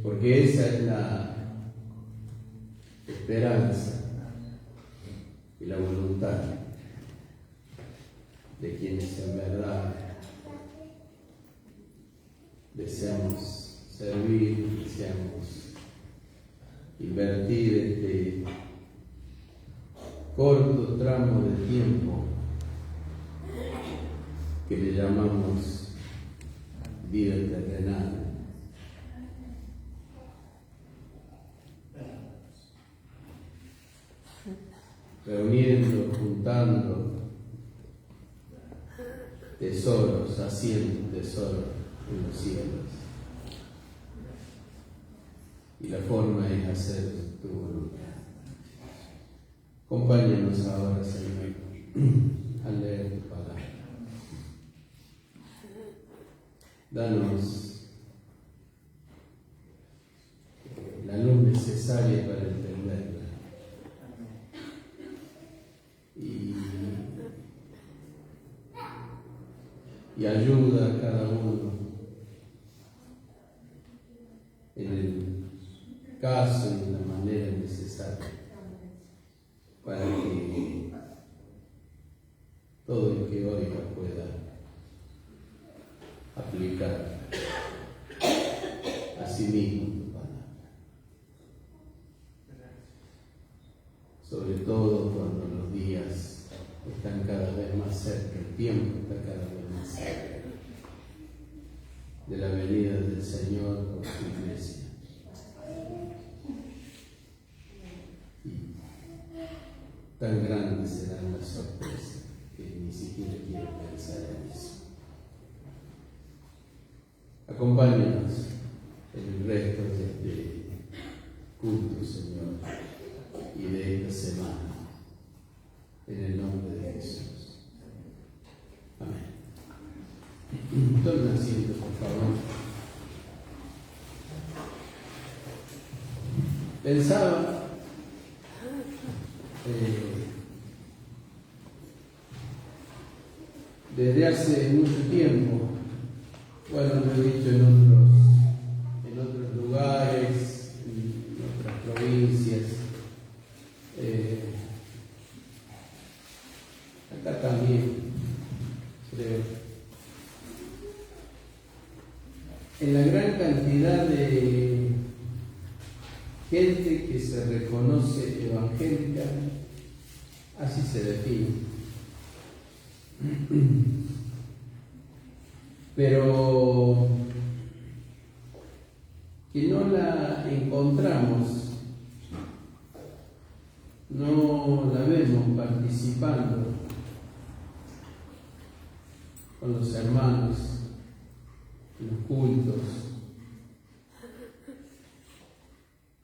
Porque esa es la esperanza y la voluntad de quienes en verdad deseamos servir, deseamos invertir este corto tramo de tiempo que le llamamos vida terrenal. Reuniendo, juntando tesoros, haciendo tesoros en los cielos. Y la forma es hacer tu voluntad. Acompáñanos ahora, Señor, a leer tu palabra. Danos la luz necesaria para entenderla. Y ayuda a cada uno en el caso y en la manera necesaria para que todo el que oiga pueda aplicar a sí mismo tu palabra. Sobre todo cuando los días están cada vez más cerca, el tiempo está cada vez más cerca de la venida del Señor por su iglesia. Y tan grandes serán las sorpresas que ni siquiera quiero pensar en eso. Acompáñanos en el resto de este culto, Señor, y de esta semana. En el nombre de Jesús. Amén. Tomen asiento, por favor. Pensaba desde hace mucho tiempo, bueno, lo he dicho en otros lugares, en otras provincias, acá también, creo, en la gran cantidad de gente que se reconoce evangélica, así se define, pero que no la encontramos, no la vemos participando con los hermanos en los cultos.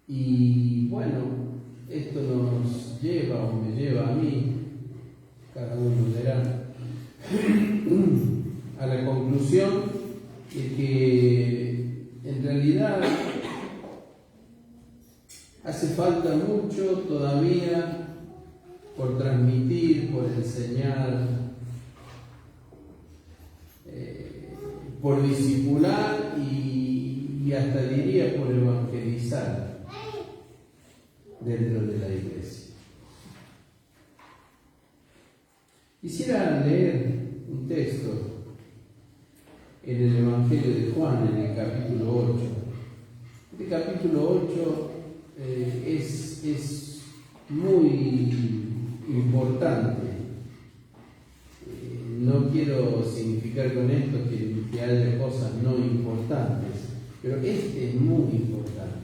Y bueno, esto nos lleva o me lleva a mí, cada uno verá, a la conclusión de que en realidad hace falta mucho todavía por transmitir, por enseñar, por discipular y hasta diría por evangelizar dentro de la iglesia. Quisiera leer un texto en el Evangelio de Juan, en el capítulo 8. Este capítulo 8 es muy importante. No quiero significar con esto que haya cosas no importantes, pero este es muy importante.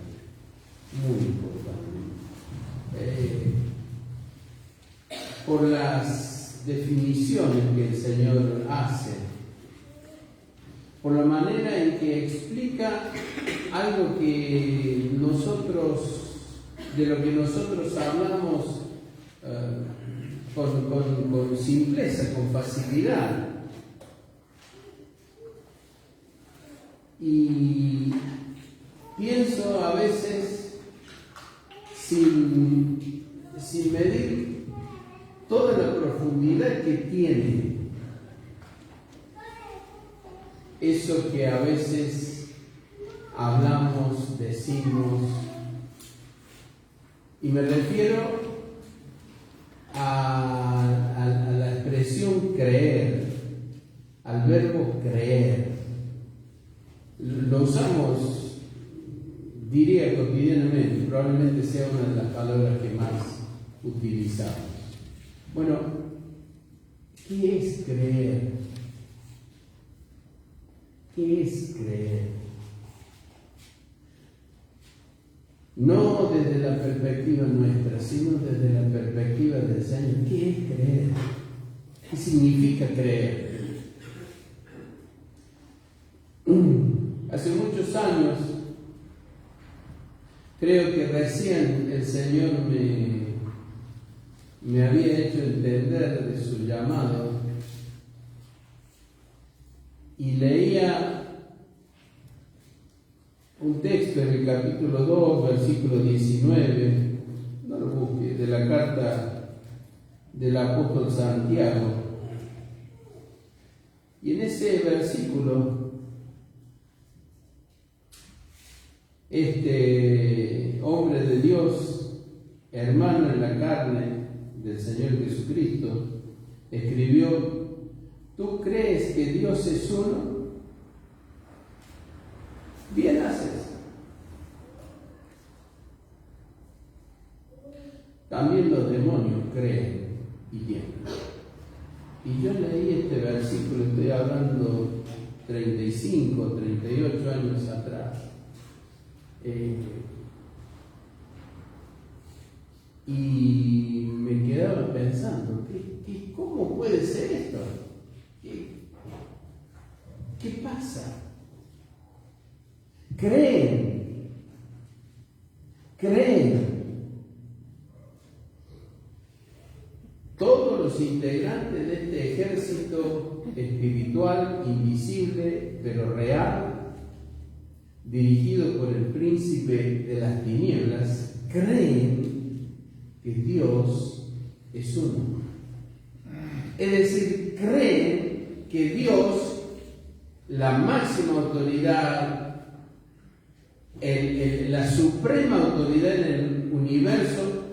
por las definiciones que el Señor hace, por la manera en que explica algo que de lo que nosotros hablamos con simpleza, con facilidad. Y pienso a veces, sin medir toda la profundidad que tiene eso que a veces hablamos, decimos, y me refiero a la expresión creer, al verbo creer. Lo usamos, diría cotidianamente, probablemente sea una de las palabras que más utilizamos. Bueno, ¿qué es creer? ¿Qué es creer? No desde la perspectiva nuestra, sino desde la perspectiva del Señor. ¿Qué es creer? ¿Qué significa creer? Hace muchos años, creo que recién el Señor me había hecho entender de su llamado, y leía un texto en el capítulo 2, versículo 19, no lo busque, de la carta del apóstol Santiago. Y en ese versículo, este hombre de Dios, hermano en la carne del Señor Jesucristo, escribió: ¿tú crees que Dios es uno? Bien haces. También los demonios creen y tiemblan. Y yo leí este versículo, estoy hablando 35, 38 años atrás. Y me quedaba pensando, ¿cómo puede ser esto? ¿Qué pasa? Creen. Todos los integrantes de este ejército espiritual, invisible, pero real, dirigido por el príncipe de las tinieblas, creen que Dios es uno. Es decir, creen que Dios, la máxima autoridad, la suprema autoridad en el universo,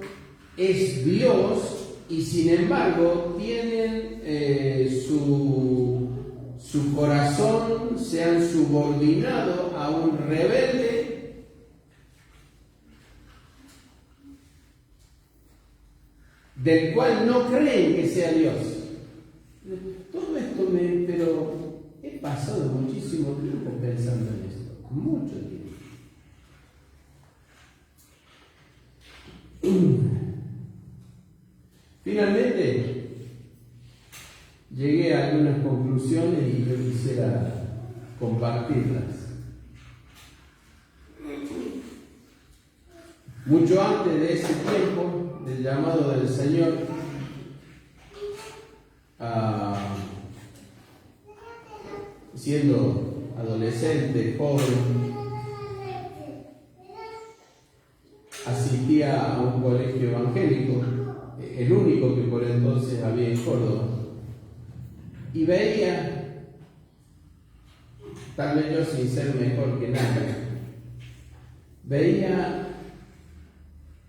es Dios, y sin embargo tienen su corazón, se han subordinado a un rebelde del cual no creen que sea Dios. Todo esto pero he pasado muchísimo tiempo pensando en esto, mucho tiempo. Finalmente llegué a algunas conclusiones y yo quisiera compartirlas. Mucho antes de ese tiempo del llamado del Señor, siendo adolescente, joven, asistía a un colegio evangélico, el único que por entonces había en Córdoba, y veía, tal vez yo sin ser mejor que nadie, veía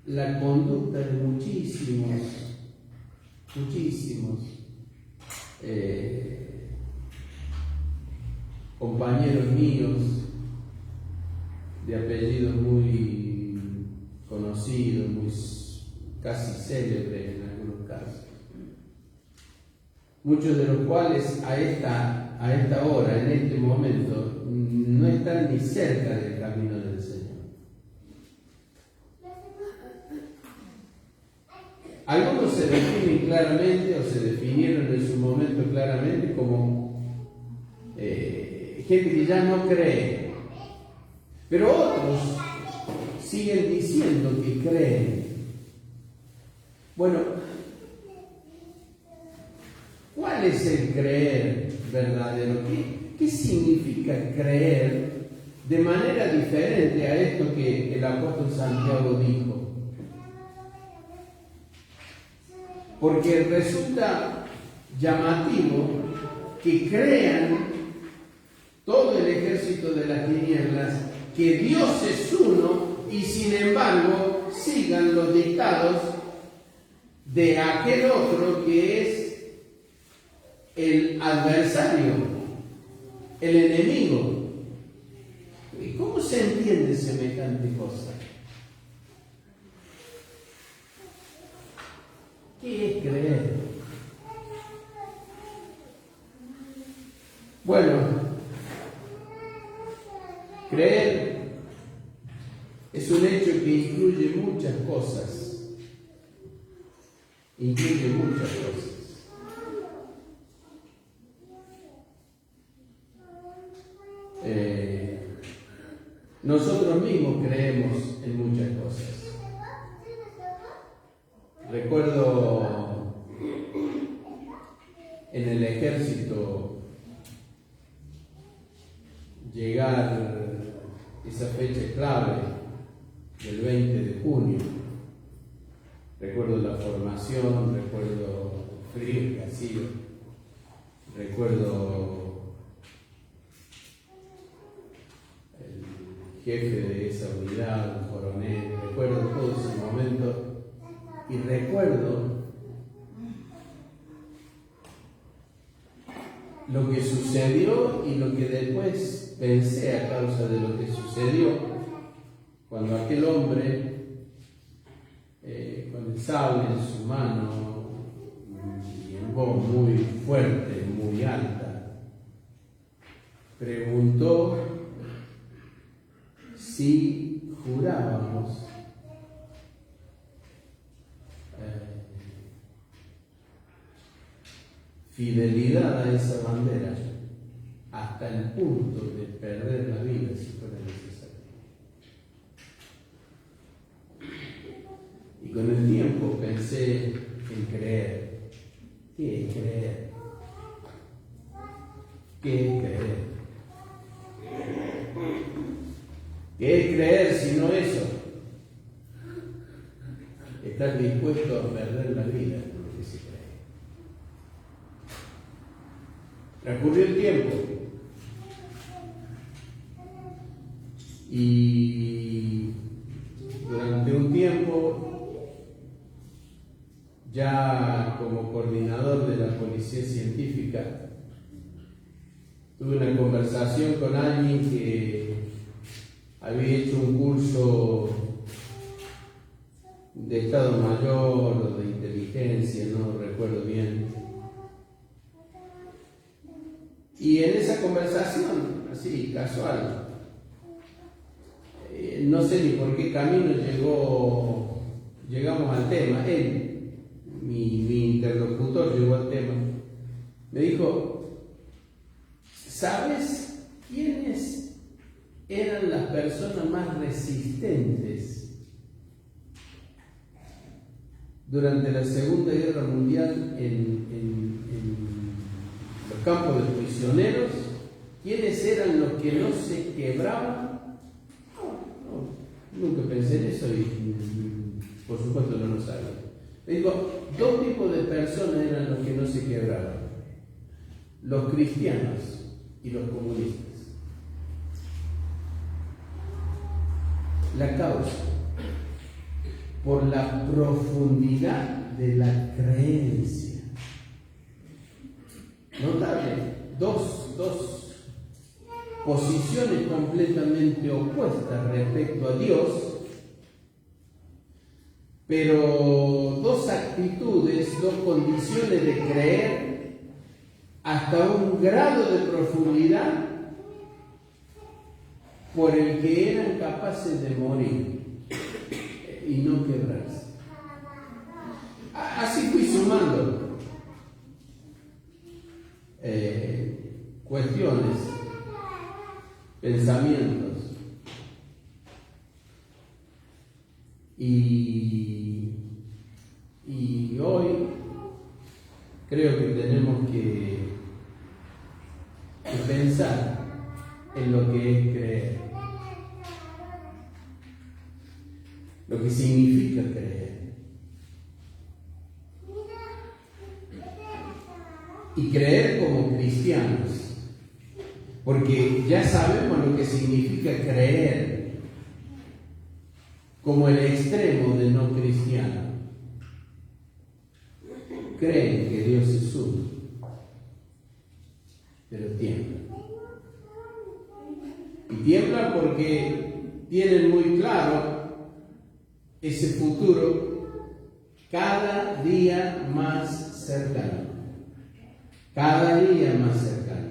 la conducta de muchísimos compañeros míos de apellidos muy conocidos, muy casi célebres en algunos casos, muchos de los cuales a esta hora, en este momento, no están ni cerca del camino del Señor. Algunos se definen claramente o se definieron en su momento claramente como gente que ya no cree, pero otros siguen diciendo que creen. Bueno, ¿cuál es el creer verdadero? ¿Qué significa creer de manera diferente a esto que el apóstol Santiago dijo? Porque resulta llamativo que crean todo el ejército de las tinieblas que Dios es uno y sin embargo sigan los dictados de aquel otro que es el adversario, el enemigo. ¿Y cómo se entiende semejante cosa? ¿Qué es creer? Bueno, creer es un hecho que incluye muchas cosas. Incluye muchas cosas. Nosotros mismos creemos en muchas cosas. Recuerdo en el ejército llegar esa fecha clave del 20 de junio. Recuerdo la formación, recuerdo el frío que hacía, recuerdo el jefe de esa unidad, un coronel, recuerdo todo ese momento. Y recuerdo lo que sucedió y lo que después pensé a causa de lo que sucedió cuando aquel hombre, con el sable en su mano y en voz muy fuerte, muy alta, preguntó si jurábamos fidelidad a esa bandera hasta el punto de perder la vida si fuera necesario. Y con el tiempo pensé en creer. ¿Qué es creer? ¿Qué es creer? ¿Qué es creer si no eso? Estar dispuesto a perder la vida por lo que se cree. Transcurrió el tiempo y durante un tiempo, ya como coordinador de la policía científica, tuve una conversación con alguien que había hecho un curso de Estado Mayor o de inteligencia, no recuerdo bien. Y en esa conversación, así, casual, no sé ni por qué camino llegamos al tema. Él, mi interlocutor, llegó al tema. Me dijo, ¿sabes quiénes eran las personas más resistentes durante la Segunda Guerra Mundial en los campos de prisioneros? ¿Quiénes eran los que no se quebraban? Nunca pensé en eso y por supuesto no lo sabía. Me dijo, dos tipos de personas eran los que no se quebraban: los cristianos y los comunistas. La causa, por la profundidad de la creencia. Notable, dos posiciones completamente opuestas respecto a Dios, pero dos actitudes, dos condiciones de creer hasta un grado de profundidad por el que eran capaces de morir y no quebrarse. pensamientos. Y hoy creo que tenemos que pensar en lo que es creer, lo que significa creer. Y creer como cristianos, porque ya sabemos lo que significa creer como el extremo de no cristiano. Creen que Dios es uno, pero tiemblan. Y tiemblan porque tienen muy claro ese futuro cada día más cercano. Cada día más cercano.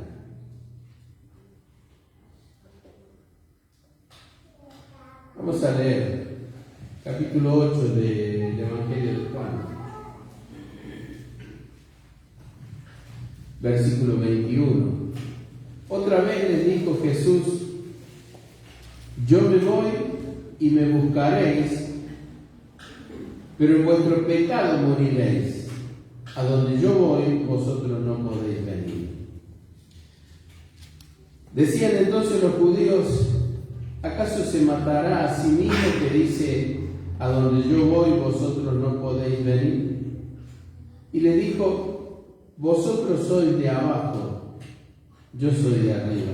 Vamos a leer capítulo 8 del Evangelio de Juan, versículo 21. Otra vez les dijo Jesús: yo me voy y me buscaréis, pero en vuestro pecado moriréis. A donde yo voy, vosotros no podéis venir. Decían entonces los judíos: ¿acaso se matará a sí mismo que dice: a donde yo voy, vosotros no podéis venir? Y le dijo: vosotros sois de abajo, yo soy de arriba.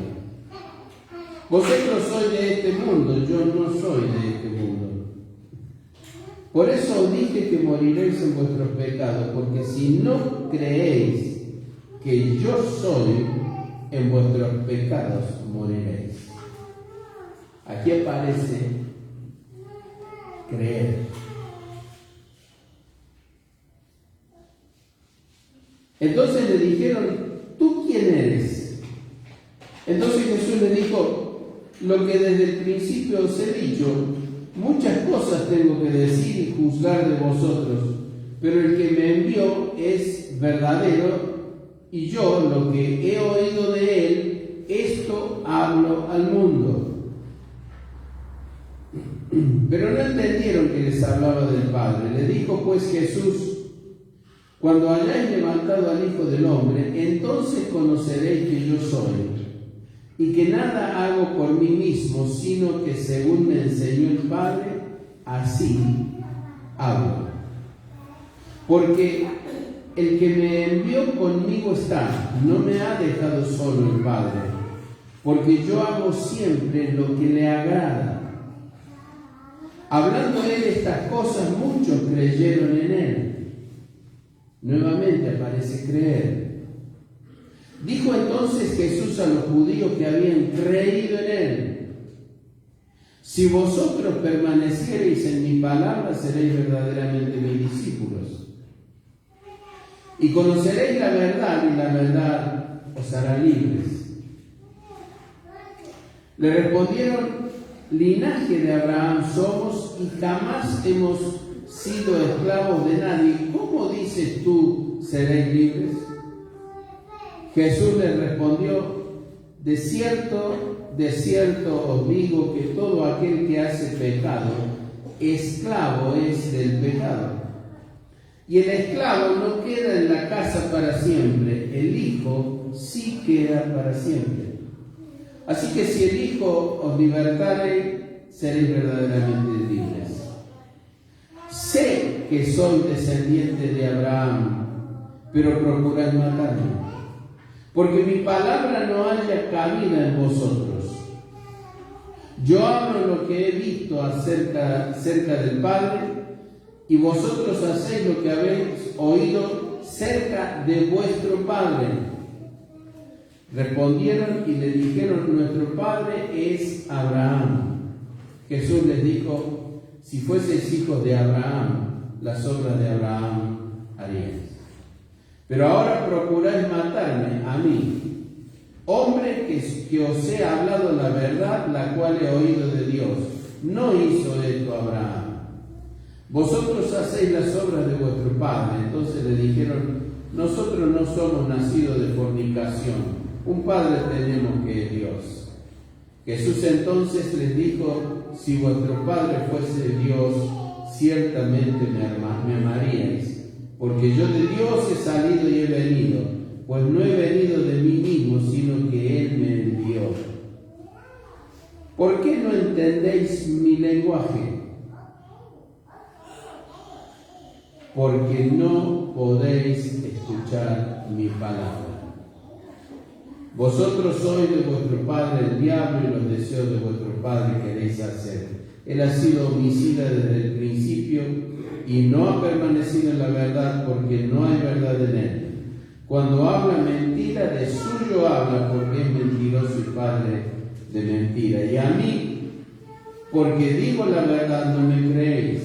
Vosotros sois de este mundo, yo no soy de este mundo. Por eso os dije que moriréis en vuestros pecados, porque si no creéis que yo soy, en vuestros pecados moriréis. Aquí aparece creer. Entonces le dijeron: ¿tú quién eres? Entonces Jesús le dijo: lo que desde el principio os he dicho. Muchas cosas tengo que decir y juzgar de vosotros, pero el que me envió es verdadero, y yo lo que he oído de él, esto hablo al mundo. Pero no entendieron que les hablaba del Padre. Le dijo pues Jesús: cuando hayáis levantado al Hijo del Hombre, entonces conoceréis que yo soy, y que nada hago por mí mismo, sino que según me enseñó el Padre, así hablo. Porque el que me envió conmigo está, no me ha dejado solo el Padre, porque yo hago siempre lo que le agrada. Hablando él estas cosas, muchos creyeron en él. Nuevamente aparece creer. Dijo entonces Jesús a los judíos que habían creído en él: si vosotros permaneciereis en mi palabra, seréis verdaderamente mis discípulos, y conoceréis la verdad, y la verdad os hará libres. Le respondieron: linaje de Abraham somos, y jamás hemos sido esclavos de nadie. ¿Cómo dices tú, seréis libres? Jesús les respondió: de cierto os digo que todo aquel que hace pecado, esclavo es del pecado. Y el esclavo no queda en la casa para siempre, el Hijo sí queda para siempre. Así que si el Hijo os libertare, seréis verdaderamente libres. Sé que soy descendiente de Abraham, pero procuráis matarme, porque mi palabra no haya cabida en vosotros. Yo hablo lo que he visto cerca del Padre, y vosotros hacéis lo que habéis oído cerca de vuestro Padre. Respondieron y le dijeron: nuestro Padre es Abraham. Jesús les dijo: si fueseis hijos de Abraham, las obras de Abraham haríais. Pero ahora procuráis matarme a mí, hombre que os he hablado la verdad, la cual he oído de Dios. No hizo esto Abraham. Vosotros hacéis las obras de vuestro padre. Entonces le dijeron: nosotros no somos nacidos de fornicación, un padre tenemos que es Dios. Jesús entonces les dijo: si vuestro Padre fuese Dios, ciertamente me amaríais, porque yo de Dios he salido y he venido, pues no he venido de mí mismo, sino que Él me envió. ¿Por qué no entendéis mi lenguaje? Porque no podéis escuchar mi palabra. Vosotros sois de vuestro padre el diablo, y los deseos de vuestro padre queréis hacer. Él ha sido homicida desde el principio y no ha permanecido en la verdad, porque no hay verdad en él. Cuando habla mentira, de suyo habla, porque es mentiroso y padre de mentira. Y a mí, porque digo la verdad, no me creéis.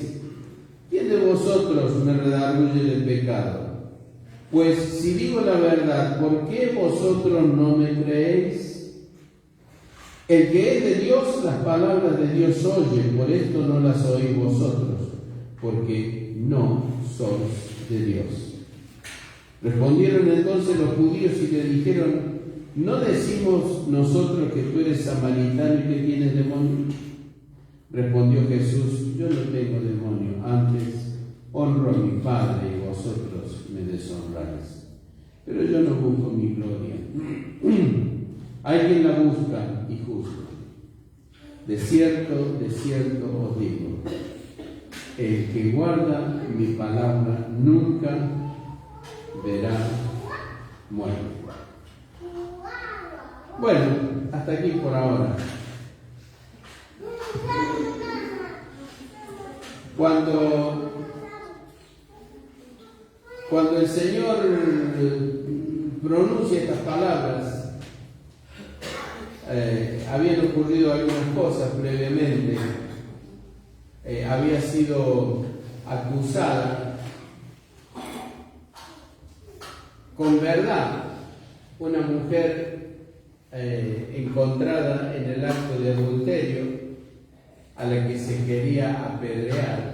¿Quién de vosotros me redarguye del pecado? Pues si digo la verdad, ¿por qué vosotros no me creéis? El que es de Dios, las palabras de Dios oye, por esto no las oís vosotros, porque no sois de Dios. Respondieron entonces los judíos y le dijeron: ¿no decimos nosotros que tú eres samaritano y que tienes demonio? Respondió Jesús: yo no tengo demonio, antes honro a mi Padre y vosotros me deshonráis. Pero yo no busco mi gloria. Hay quien la busca y juzga. De cierto os digo, el que guarda mi palabra nunca verá muerte. Bueno, hasta aquí por ahora. Cuando el Señor pronuncia estas palabras, habían ocurrido algunas cosas previamente. Había sido acusada con verdad una mujer encontrada en el acto de adulterio, a la que se quería apedrear.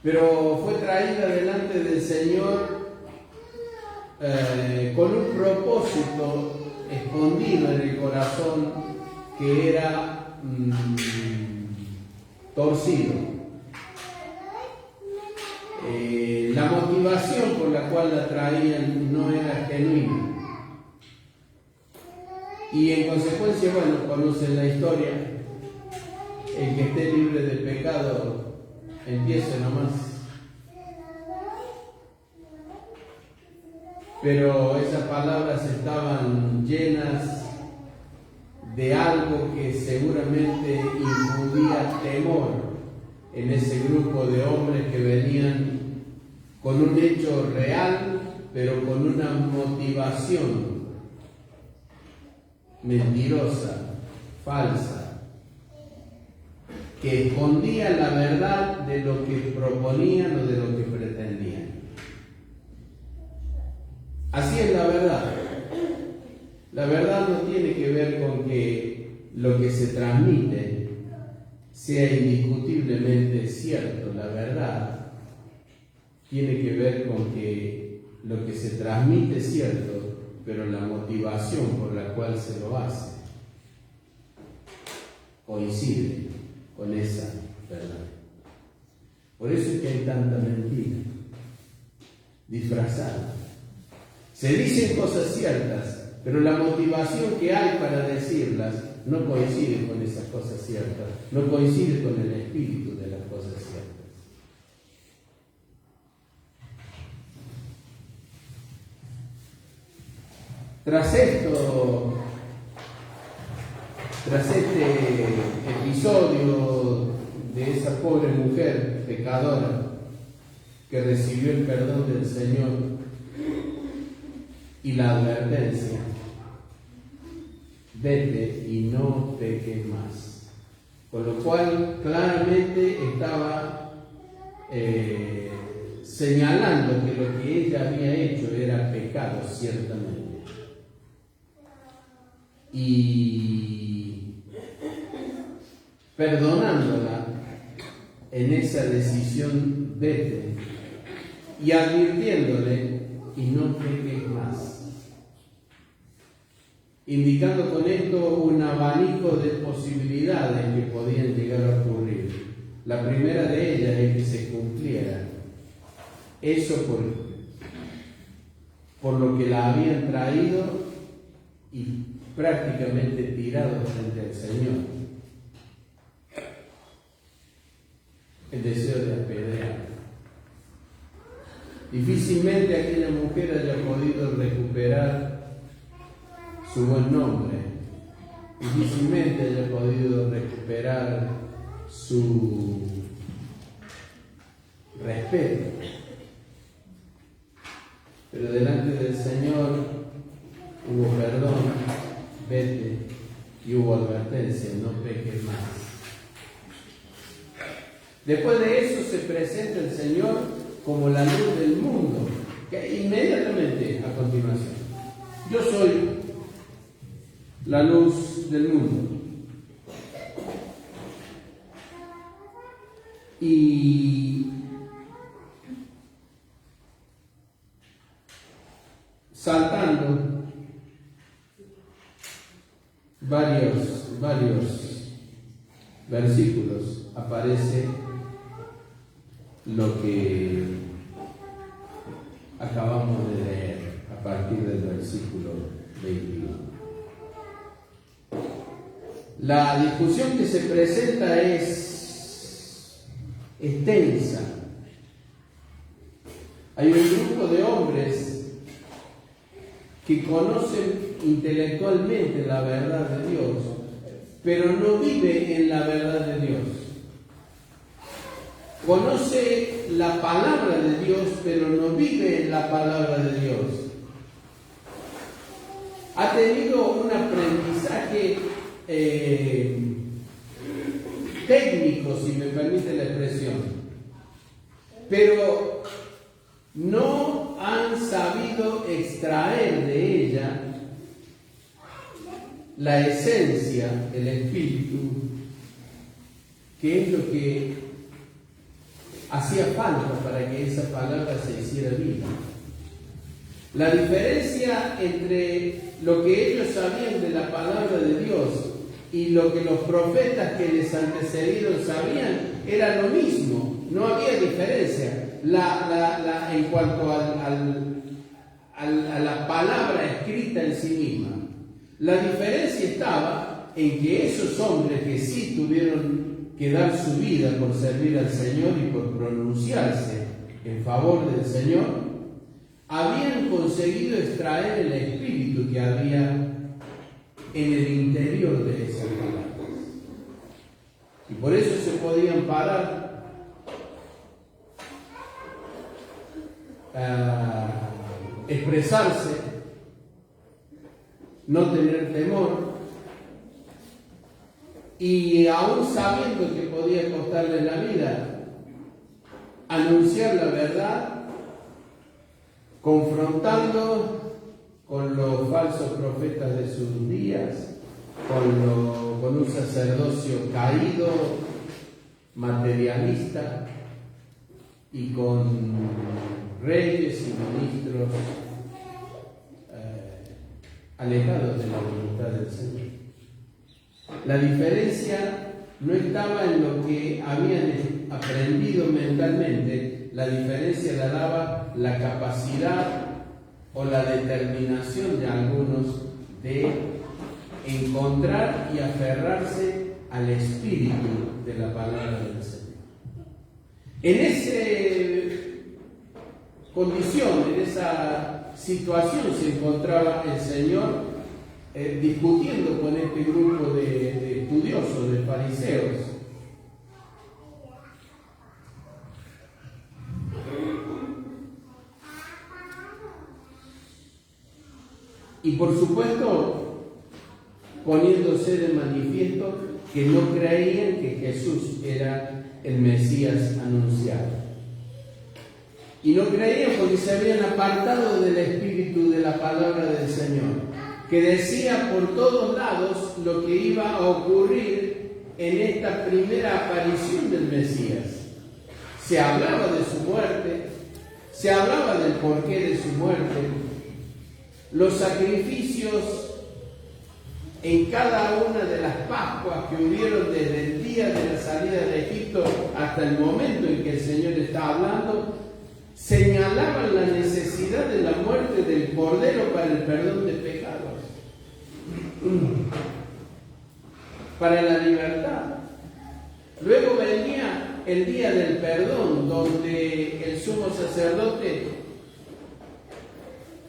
Pero fue traída delante del Señor con un propósito escondido en el corazón que era torcido. La motivación por la cual la traían no era genuina. Y en consecuencia, bueno, conocen la historia. El que esté libre de pecado, empiece nomás. Pero esas palabras estaban llenas de algo que seguramente infundía temor en ese grupo de hombres que venían con un hecho real, pero con una motivación mentirosa, falsa, que escondía la verdad de lo que proponían o de lo que pretendían. Así es la verdad. La verdad no tiene que ver con que lo que se transmite sea indiscutiblemente cierto. La verdad tiene que ver con que lo que se transmite es cierto, pero la motivación por la cual se lo hace coincide con esa verdad. Por eso es que hay tanta mentira disfrazada. Se dicen cosas ciertas, pero la motivación que hay para decirlas no coincide con esas cosas ciertas, no coincide con el espíritu de las cosas ciertas. Tras este episodio de esa pobre mujer pecadora que recibió el perdón del Señor y la advertencia: vete y no peques más. Con lo cual claramente estaba señalando que lo que ella había hecho era pecado, ciertamente. Y perdonándola en esa decisión, vete, y advirtiéndole: y no peques más. indicando con esto un abanico de posibilidades que podían llegar a ocurrir. La primera de ellas es que se cumpliera eso por lo que la habían traído y prácticamente tirado frente al Señor. El deseo de apedrear. Difícilmente aquella mujer haya podido recuperar su buen nombre, difícilmente haya podido recuperar su respeto, pero delante del Señor hubo perdón, vete, y hubo advertencia, no peques más. Después de eso se presenta el Señor como la luz del mundo, que inmediatamente a continuación, yo soy la luz del mundo. Y saltando varios versículos aparece lo que acabamos de leer a partir del versículo 21. La discusión que se presenta es extensa. Hay un grupo de hombres que conocen intelectualmente la verdad de Dios, pero no vive en la verdad de Dios. Conoce la palabra de Dios, pero no vive en la palabra de Dios. Ha tenido un aprendizaje técnico, si me permite la expresión, pero no han sabido extraer de ella la esencia, el espíritu, que es lo que hacía falta para que esa palabra se hiciera vida. La diferencia entre lo que ellos sabían de la palabra de Dios y lo que los profetas que les antecedieron sabían era lo mismo, no había diferencia. En cuanto a la palabra escrita en sí misma, la diferencia estaba en que esos hombres que sí tuvieron que dar su vida por servir al Señor y por pronunciarse en favor del Señor, habían conseguido extraer el espíritu que había en el interior de esas palabras. Y por eso se podían parar a expresarse, no tener temor, y aún sabiendo que podía costarle la vida, anunciar la verdad, confrontando con los falsos profetas de sus días, con un sacerdocio caído, materialista, y con reyes y ministros alejados de la voluntad del Señor. La diferencia no estaba en lo que habían aprendido mentalmente, la diferencia la daba la capacidad o la determinación de algunos de encontrar y aferrarse al espíritu de la palabra del Señor. En esa condición, en esa situación se encontraba el Señor discutiendo con este grupo de estudiosos, de fariseos. Y por supuesto, poniéndose de manifiesto que no creían que Jesús era el Mesías anunciado. Y no creían porque se habían apartado del espíritu de la palabra del Señor, que decía por todos lados lo que iba a ocurrir en esta primera aparición del Mesías. Se hablaba de su muerte, se hablaba del porqué de su muerte, los sacrificios en cada una de las Pascuas que hubieron desde el día de la salida de Egipto hasta el momento en que el Señor está hablando, señalaban la necesidad de la muerte del Cordero para el perdón de pecados, para la libertad. Luego venía el día del perdón, donde el sumo sacerdote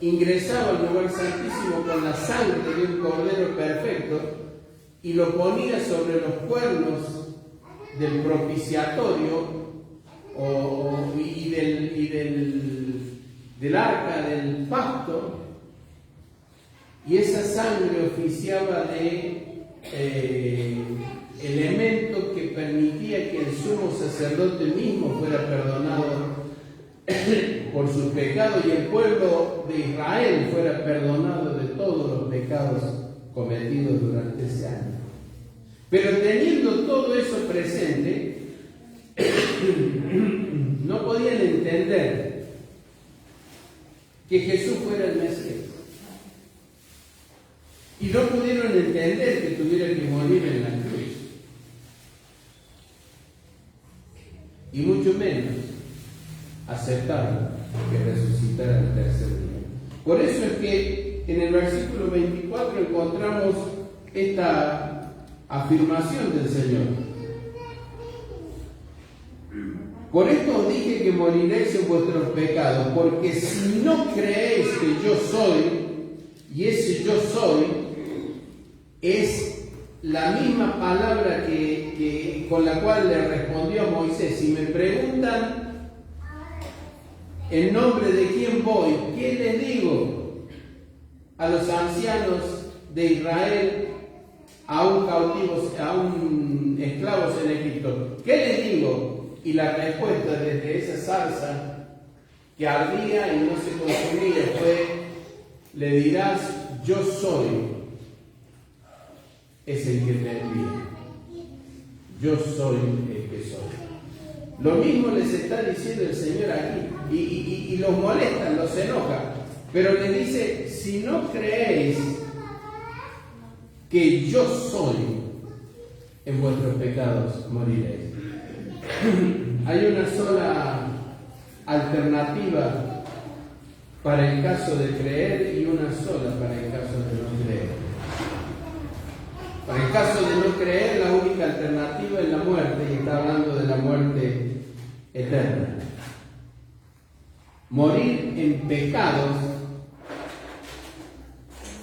ingresaba al lugar santísimo con la sangre de un cordero perfecto y lo ponía sobre los cuernos del propiciatorio del arca del pacto, y esa sangre oficiaba de elemento que permitía que el sumo sacerdote mismo fuera perdonado por sus pecados y el pueblo de Israel fuera perdonado de todos los pecados cometidos durante ese año. Pero teniendo todo eso presente, no podían entender que Jesús fuera el Mesías. Y no pudieron entender que tuviera que morir en la cruz. Y mucho menos aceptaron que resucitara el tercer día. Por eso es que en el versículo 24 encontramos esta afirmación del Señor. Por esto os dije que moriréis en vuestros pecados, porque si no creéis que yo soy, y ese yo soy es la misma palabra con la cual le respondió a Moisés. Si me preguntan en nombre de quién voy, ¿qué les digo a los ancianos de Israel, aún cautivos, aún esclavos en Egipto? ¿Qué les digo? Y la respuesta desde esa zarza que ardía y no se consumía fue: le dirás, yo soy, es el que te envía. Yo soy el que soy. Lo mismo les está diciendo el Señor aquí, y los molesta, los enoja, pero les dice: si no creéis que yo soy, en vuestros pecados moriréis. Hay una sola alternativa para el caso de creer y una sola para el caso de no creer. Para el caso de no creer, la única alternativa es la muerte, y está hablando de la muerte eterna. Morir en pecados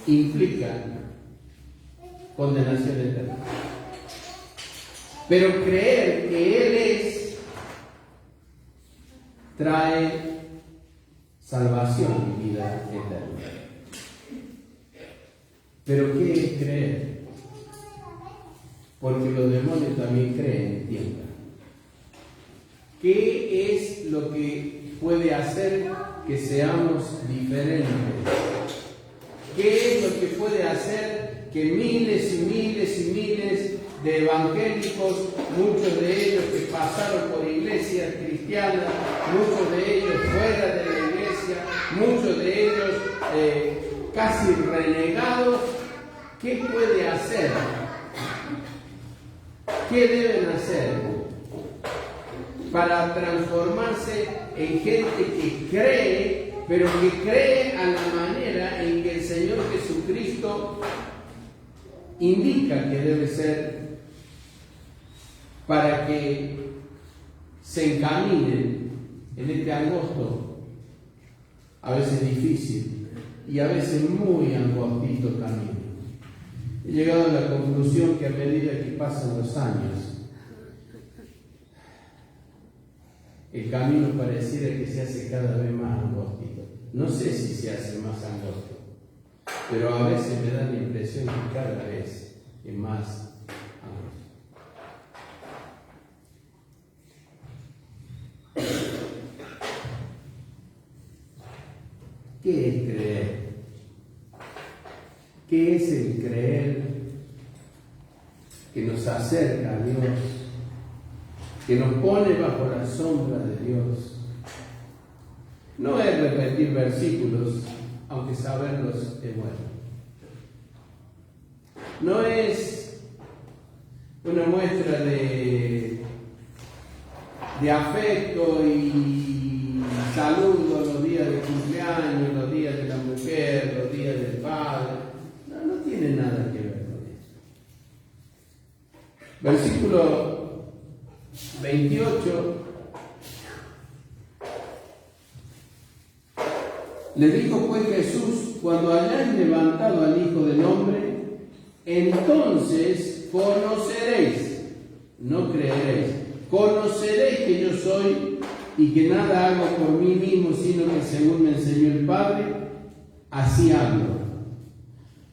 implica condenación eterna. Pero creer que Él es, trae salvación y vida eterna. ¿Pero qué es creer? Porque los demonios también creen, tiemblan. ¿Qué es lo que puede hacer que seamos diferentes? ¿Qué es lo que puede hacer que miles y miles y miles de evangélicos, muchos de ellos que pasaron por iglesias cristianas, muchos de ellos fuera de la iglesia, muchos de ellos casi renegados, qué puede hacer? ¿Qué deben hacer para transformarse en gente que cree, pero que cree a la manera en que el Señor Jesucristo indica que debe ser, para que se encaminen en este angosto, a veces difícil y a veces muy angostito camino? He llegado a la conclusión que a medida que pasan los años, el camino pareciera que se hace cada vez más angostito. No sé si se hace más angosto, pero a veces me da la impresión que cada vez es más angosto. ¿Qué es creer? ¿Qué es el creer que nos acerca a Dios, que nos pone bajo la sombra de Dios? No es repetir versículos, aunque saberlos es bueno. no es una muestra de afecto y saludo los días de cumpleaños, los días de la mujer, los días del padre. No tiene nada que ver con eso. Versículo 28. Le dijo pues Jesús: cuando hayáis levantado al Hijo del Hombre, entonces conoceréis, no creeréis, conoceréis que yo soy y que nada hago por mí mismo, sino que según me enseñó el Padre, así hablo.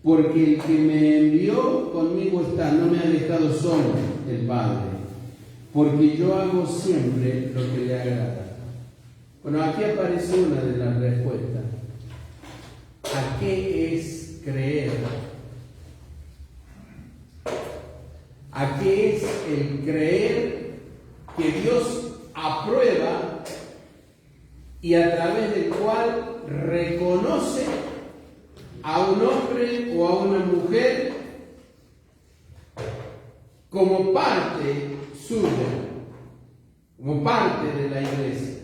Porque el que me envió conmigo está, no me ha dejado solo el Padre, porque yo hago siempre lo que le agrada. Bueno, aquí aparece una de las respuestas. ¿A qué es creer? ¿A qué es el creer que Dios aprueba y a través del cual reconoce a un hombre o a una mujer como parte suya, como parte de la iglesia?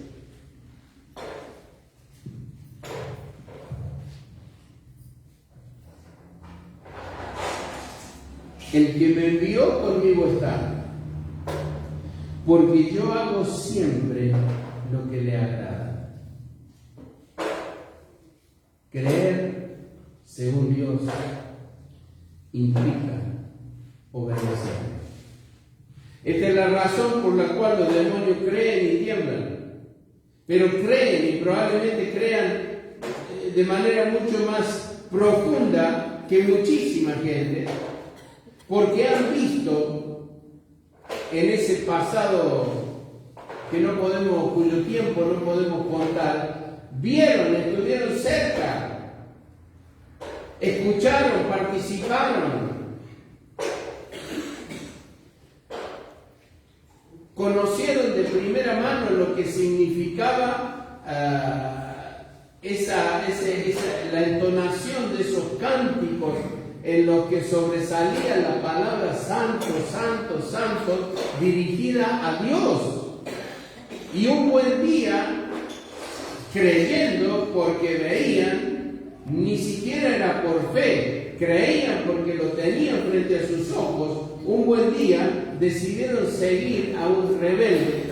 El que me envió conmigo está, porque yo hago siempre lo que le agrada. Creer según Dios implica obedecer. Esta es la razón por la cual los demonios creen y tiemblan, pero creen y probablemente crean de manera mucho más profunda que muchísima gente, porque han visto en ese pasado cuyo tiempo no podemos contar, vieron, estuvieron cerca, escucharon, participaron, conocieron de primera mano lo que significaba la entonación de esos cánticos en los que sobresalía la palabra santo, santo, santo, dirigida a Dios. Y un buen día, creyendo porque veían, ni siquiera era por fe, creían porque lo tenían frente a sus ojos, un buen día decidieron seguir a un rebelde,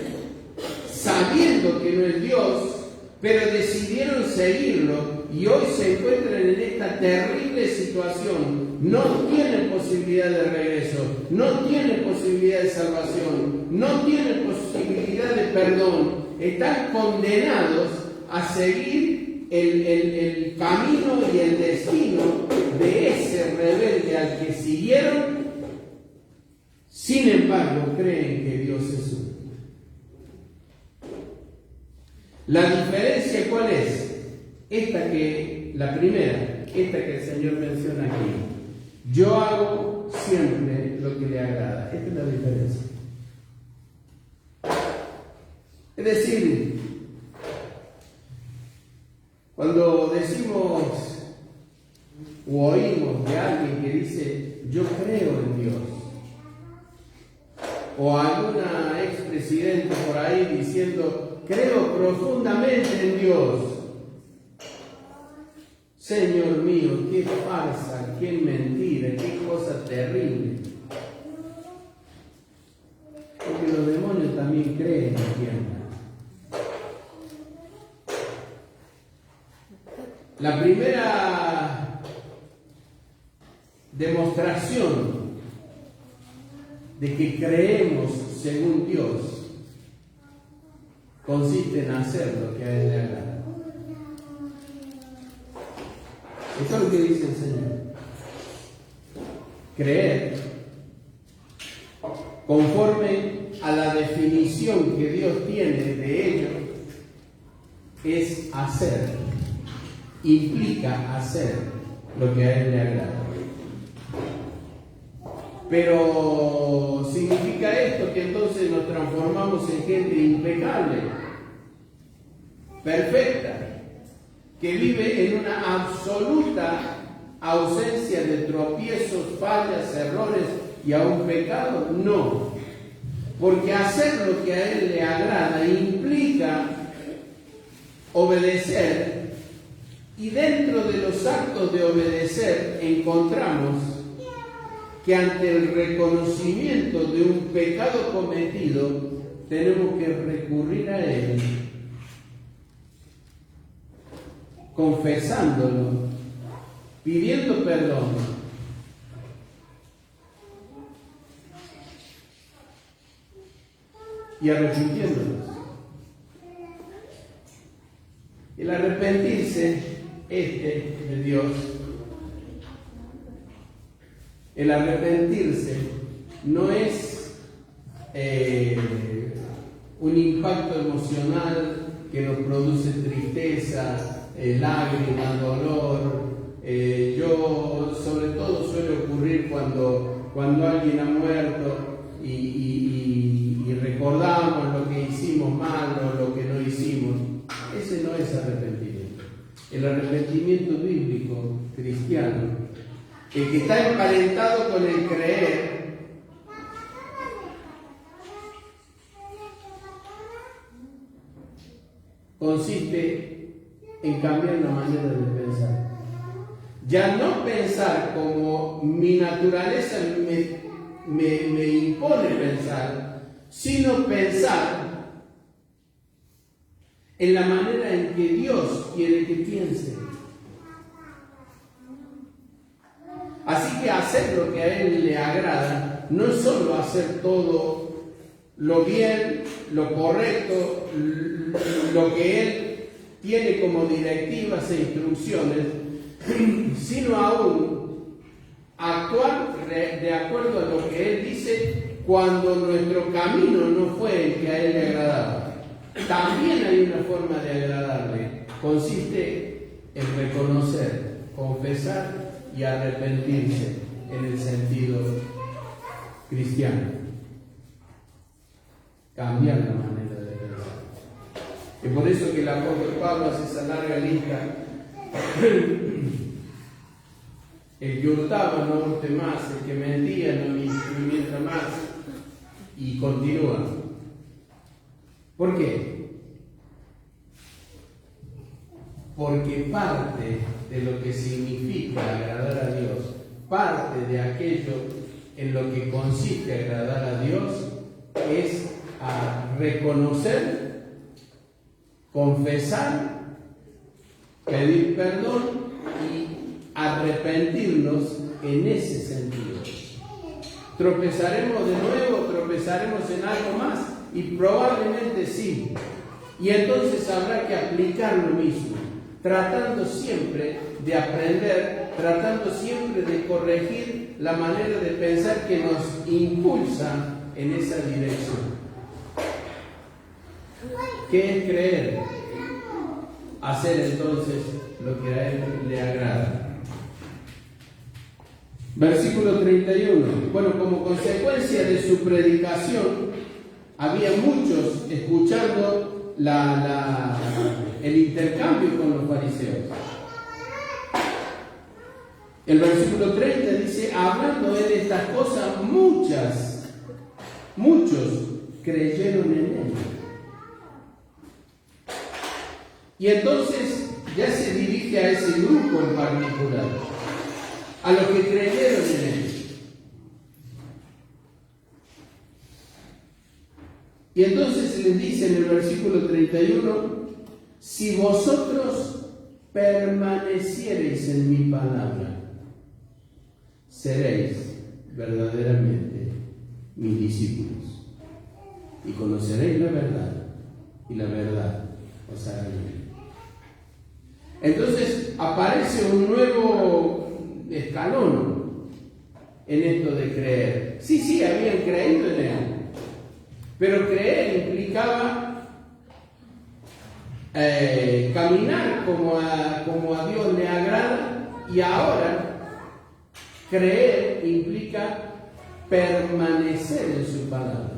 sabiendo que no es Dios, pero decidieron seguirlo. Y hoy se encuentran en esta terrible situación. No tienen posibilidad de regreso, no tienen posibilidad de salvación, no tienen posibilidad de perdón. Están condenados a seguir el camino y el destino de ese rebelde al que siguieron. Sin embargo, creen que Dios es uno. La diferencia, ¿cuál es? La primera, esta que el Señor menciona aquí. Yo hago siempre lo que le agrada. Esta es la diferencia. Es decir, cuando decimos o oímos de alguien que dice, yo creo en Dios, o alguna expresidente por ahí diciendo, creo profundamente en Dios. Señor mío, qué farsa, qué mentira, qué cosa terrible. Porque los demonios también creen y tiemblan. La primera demostración de que creemos según Dios consiste en hacer lo que a Él le agrada. Esto es lo que dice el Señor. Creer conforme a la definición que Dios tiene de ello es hacer. Implica hacer lo que a Él le agrada. Pero ¿significa esto que entonces nos transformamos en gente impecable, perfecta, que vive en una absoluta ausencia de tropiezos, fallas, errores y aún pecado? No, porque hacer lo que a Él le agrada implica obedecer, y dentro de los actos de obedecer encontramos que ante el reconocimiento de un pecado cometido tenemos que recurrir a Él, confesándolo, pidiendo perdón. Y arrepintiéndonos. El arrepentirse de Dios, el arrepentirse no es un impacto emocional que nos produce tristeza, lágrimas, dolor. Yo sobre todo suele ocurrir cuando alguien ha muerto y recordamos lo que hicimos mal o lo que no hicimos. Ese no es arrepentimiento. El arrepentimiento bíblico, cristiano, el que está emparentado con el creer, consiste en cambiar la manera de pensar. Ya no pensar como mi naturaleza me impone pensar, sino pensar en la manera en que Dios quiere que piense. Así que hacer lo que a Él le agrada no es solo hacer todo lo bien, lo correcto, lo que Él tiene como directivas e instrucciones, sino aún actuar de acuerdo a lo que Él dice cuando nuestro camino no fue el que a Él le agradaba. También hay una forma de agradarle. Consiste en reconocer, confesar y arrepentirse en el sentido cristiano. Cambiar la manera de pensar. Y por eso que el apóstol Pablo hace esa larga lista. El que hurtaba no hurte más, el que mentía no mienta más. Y continúa. ¿Por qué? Porque parte de lo que significa agradar a Dios, parte de aquello en lo que consiste agradar a Dios, es a reconocer, confesar, pedir perdón y arrepentirnos en ese sentido. Tropezaremos de nuevo, tropezaremos en algo más, y probablemente sí. Y entonces habrá que aplicar lo mismo, tratando siempre de aprender, tratando siempre de corregir la manera de pensar que nos impulsa en esa dirección. ¿Qué es creer? Hacer entonces lo que a Él le agrada. Versículo 31. Bueno, como consecuencia de su predicación, había muchos escuchando el intercambio con los fariseos. El versículo 30 dice, hablando de estas cosas, muchos creyeron en Él. Y entonces ya se dirige a ese grupo en particular, a los que creyeron en Él. Y entonces les dice en el versículo 31, si vosotros permaneciereis en mi palabra, seréis verdaderamente mis discípulos y conoceréis la verdad y la verdad os hará libre. Entonces aparece un nuevo escalón en esto de creer. Sí, habían creído en Él, pero creer implicaba caminar como a Dios le agrada, y ahora creer implica permanecer en su palabra.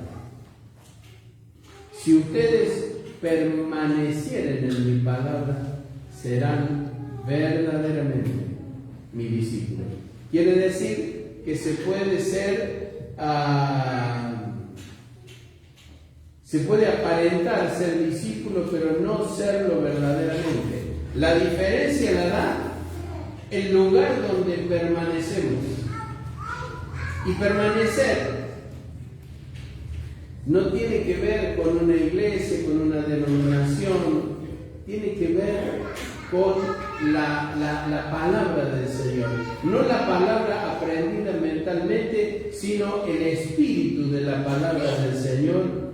Si ustedes permanecieren en mi palabra, serán verdaderamente mi discípulo. Quiere decir que se puede se puede aparentar ser discípulo, pero no serlo verdaderamente. La diferencia la da el lugar donde permanecemos. Y permanecer no tiene que ver con una iglesia, con una denominación, tiene que ver con la palabra del Señor. No la palabra aprendida mentalmente, sino el espíritu de la palabra del Señor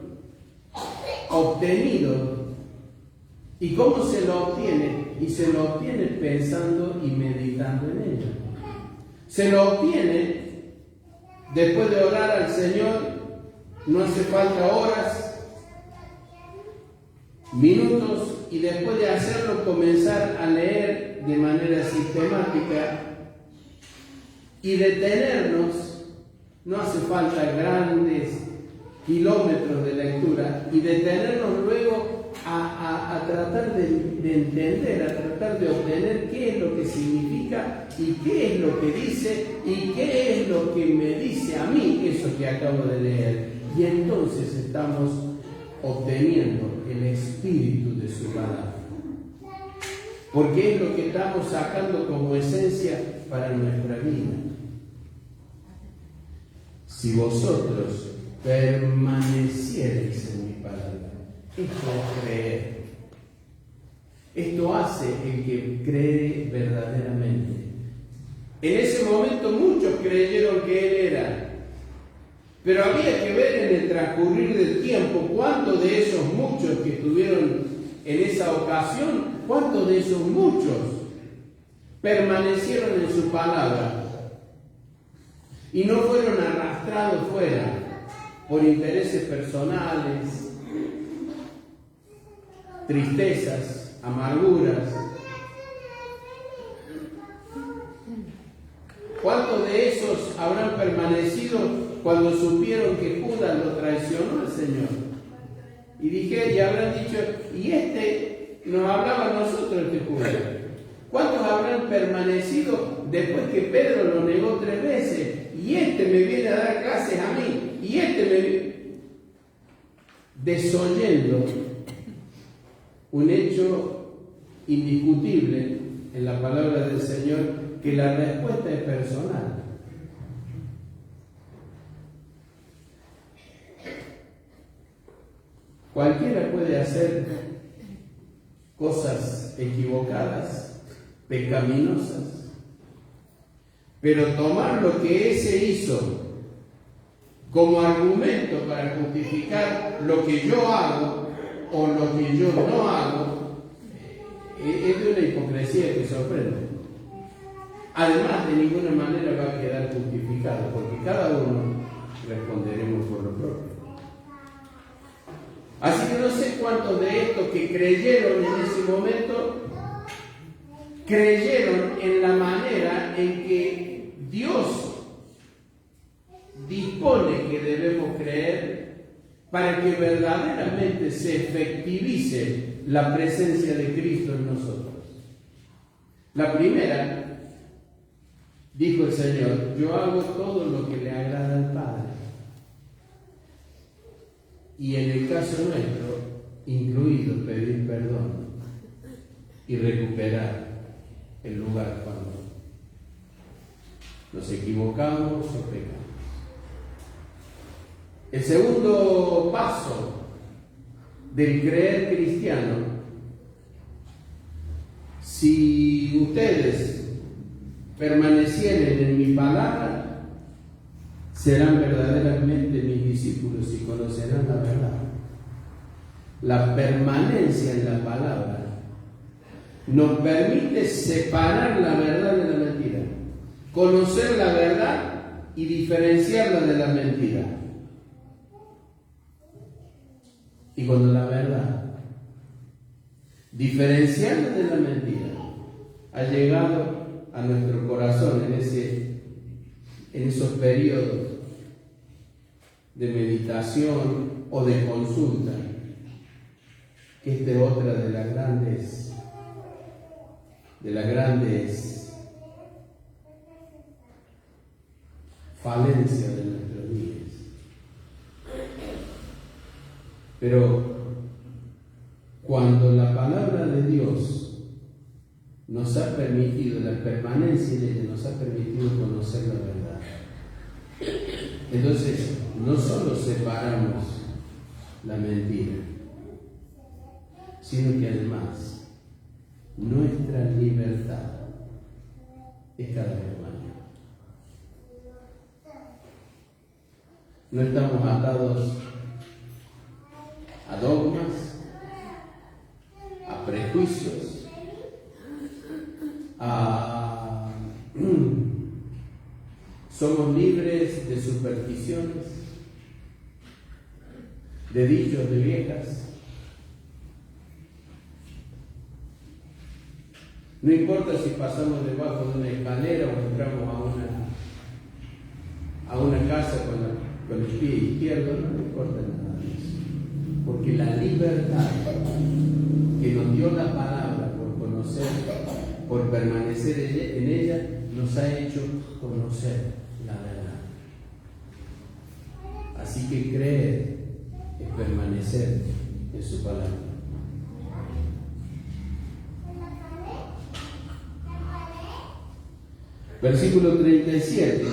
obtenido. ¿Y cómo se lo obtiene? Y se lo obtiene pensando y meditando en ella. Se lo obtiene después de orar al Señor. No hace falta horas, minutos, y después de hacerlo comenzar a leer de manera sistemática y detenernos. No hace falta grandes kilómetros de lectura, y detenernos luego a tratar de entender, a tratar de obtener qué es lo que significa y qué es lo que dice y qué es lo que me dice a mí eso que acabo de leer. Y entonces estamos obteniendo el espíritu de su palabra, porque es lo que estamos sacando como esencia para nuestra vida. Si vosotros permaneciereis en mi palabra, esto es creer. Esto hace el que cree verdaderamente. En ese momento muchos creyeron que Él era, pero había que ver en el transcurrir del tiempo cuántos de esos muchos que estuvieron en esa ocasión, cuántos de esos muchos permanecieron en su palabra y no fueron arrastrados fuera por intereses personales, tristezas, amarguras. ¿Cuántos de esos habrán permanecido cuando supieron que Judas lo traicionó al Señor? Y habrán dicho, y este nos hablaba a nosotros, este Judas. ¿Cuántos habrán permanecido después que Pedro lo negó 3 veces? Y este me viene a dar clases a mí, y este me... Desoyendo un hecho indiscutible en la palabra del Señor, que la respuesta es personal. Cualquiera puede hacer cosas equivocadas, pecaminosas, pero tomar lo que ese hizo como argumento para justificar lo que yo hago o lo que yo no hago, es de una hipocresía que sorprende. Además, de ninguna manera va a quedar justificado, porque cada uno responderemos por lo propio. Así que no sé cuántos de estos que creyeron en ese momento, creyeron en la manera en que Dios dispone que debemos creer para que verdaderamente se efectivice la presencia de Cristo en nosotros. La primera, dijo el Señor, yo hago todo lo que le agrada al Padre. Y en el caso nuestro, incluido pedir perdón y recuperar el lugar cuando nos equivocamos o pecamos. El segundo paso del creer cristiano, si ustedes permanecieren en mi palabra, serán verdaderamente mis discípulos y conocerán la verdad. La permanencia en la palabra nos permite separar la verdad de la mentira, conocer la verdad y diferenciarla de la mentira. Y cuando la verdad, diferenciarla de la mentira, ha llegado a nuestro corazón en esos periodos de meditación o de consulta, que es de otra de las grandes falencia de nuestros días. Pero cuando la palabra de Dios nos ha permitido, la permanencia de ella nos ha permitido conocer la verdad, entonces no solo separamos la mentira, sino que además nuestra libertad es cada vez mayor. No estamos atados a dogmas, a prejuicios, somos libres de supersticiones, de dichos de viejas. No importa si pasamos debajo de una escalera o entramos a una casa con el pie izquierdo, no importa nada de eso. Porque la libertad que nos dio la palabra por conocer, por permanecer en ella, nos ha hecho conocer la verdad. Así que creer es permanecer en su palabra. Versículo 37.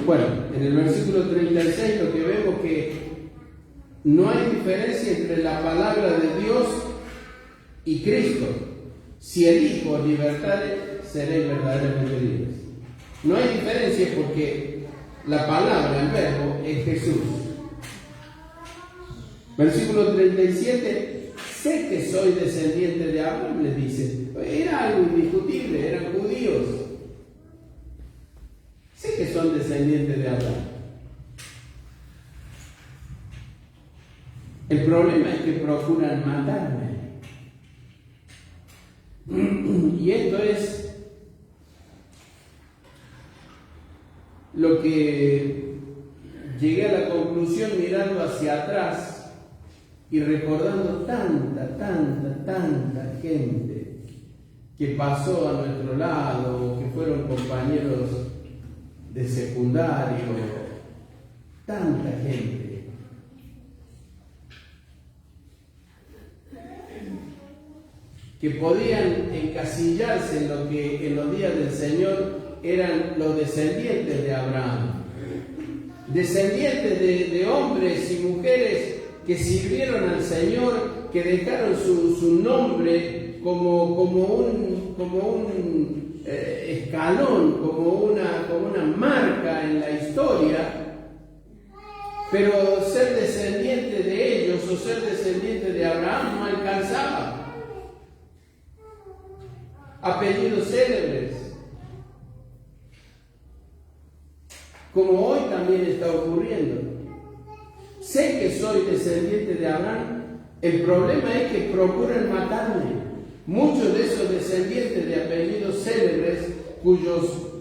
Bueno, en el versículo 36 lo que vemos es que no hay diferencia entre la palabra de Dios y Cristo. Si elijo libertad, seréis verdaderamente libres. No hay diferencia porque la palabra, el verbo, es Jesús. Versículo 37, sé que soy descendiente de Abraham, les dice. Era algo indiscutible, eran judíos. Sé que son descendientes de Abraham. El problema es que procuran matarme. Y esto es lo que llegué a la conclusión mirando hacia atrás y recordando tanta gente que pasó a nuestro lado, que fueron compañeros de secundario, tanta gente. Que podían encasillarse en lo que en los días del Señor eran los descendientes de Abraham, descendientes de hombres y mujeres que sirvieron al Señor, que dejaron su nombre como un escalón, como una marca en la historia. Pero ser descendiente de ellos o ser descendiente de Abraham no alcanzaba. Apellidos célebres, como hoy también está ocurriendo. Sé que soy descendiente de Abraham, el problema es que procuran matarme. Muchos de esos descendientes de apellidos célebres, cuyos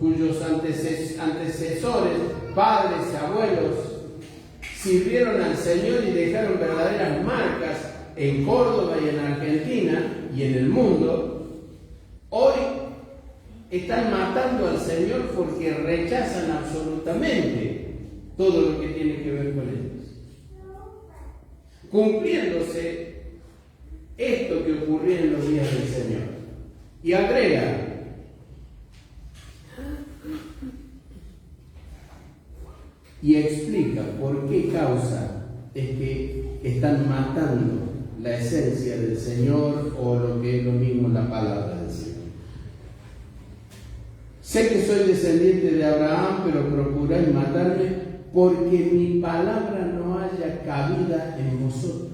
antecesores, padres, abuelos, sirvieron al Señor y dejaron verdaderas marcas en Córdoba y en Argentina y en el mundo, hoy están matando al Señor porque rechazan absolutamente todo lo que tiene que ver con ellos. Cumpliéndose esto que ocurría en los días del Señor. Y agrega, y explica por qué causa es que están matando la esencia del Señor o lo que es lo mismo la palabra del Señor. Sé que soy descendiente de Abraham, pero procuráis matarme porque mi palabra no haya cabida en vosotros.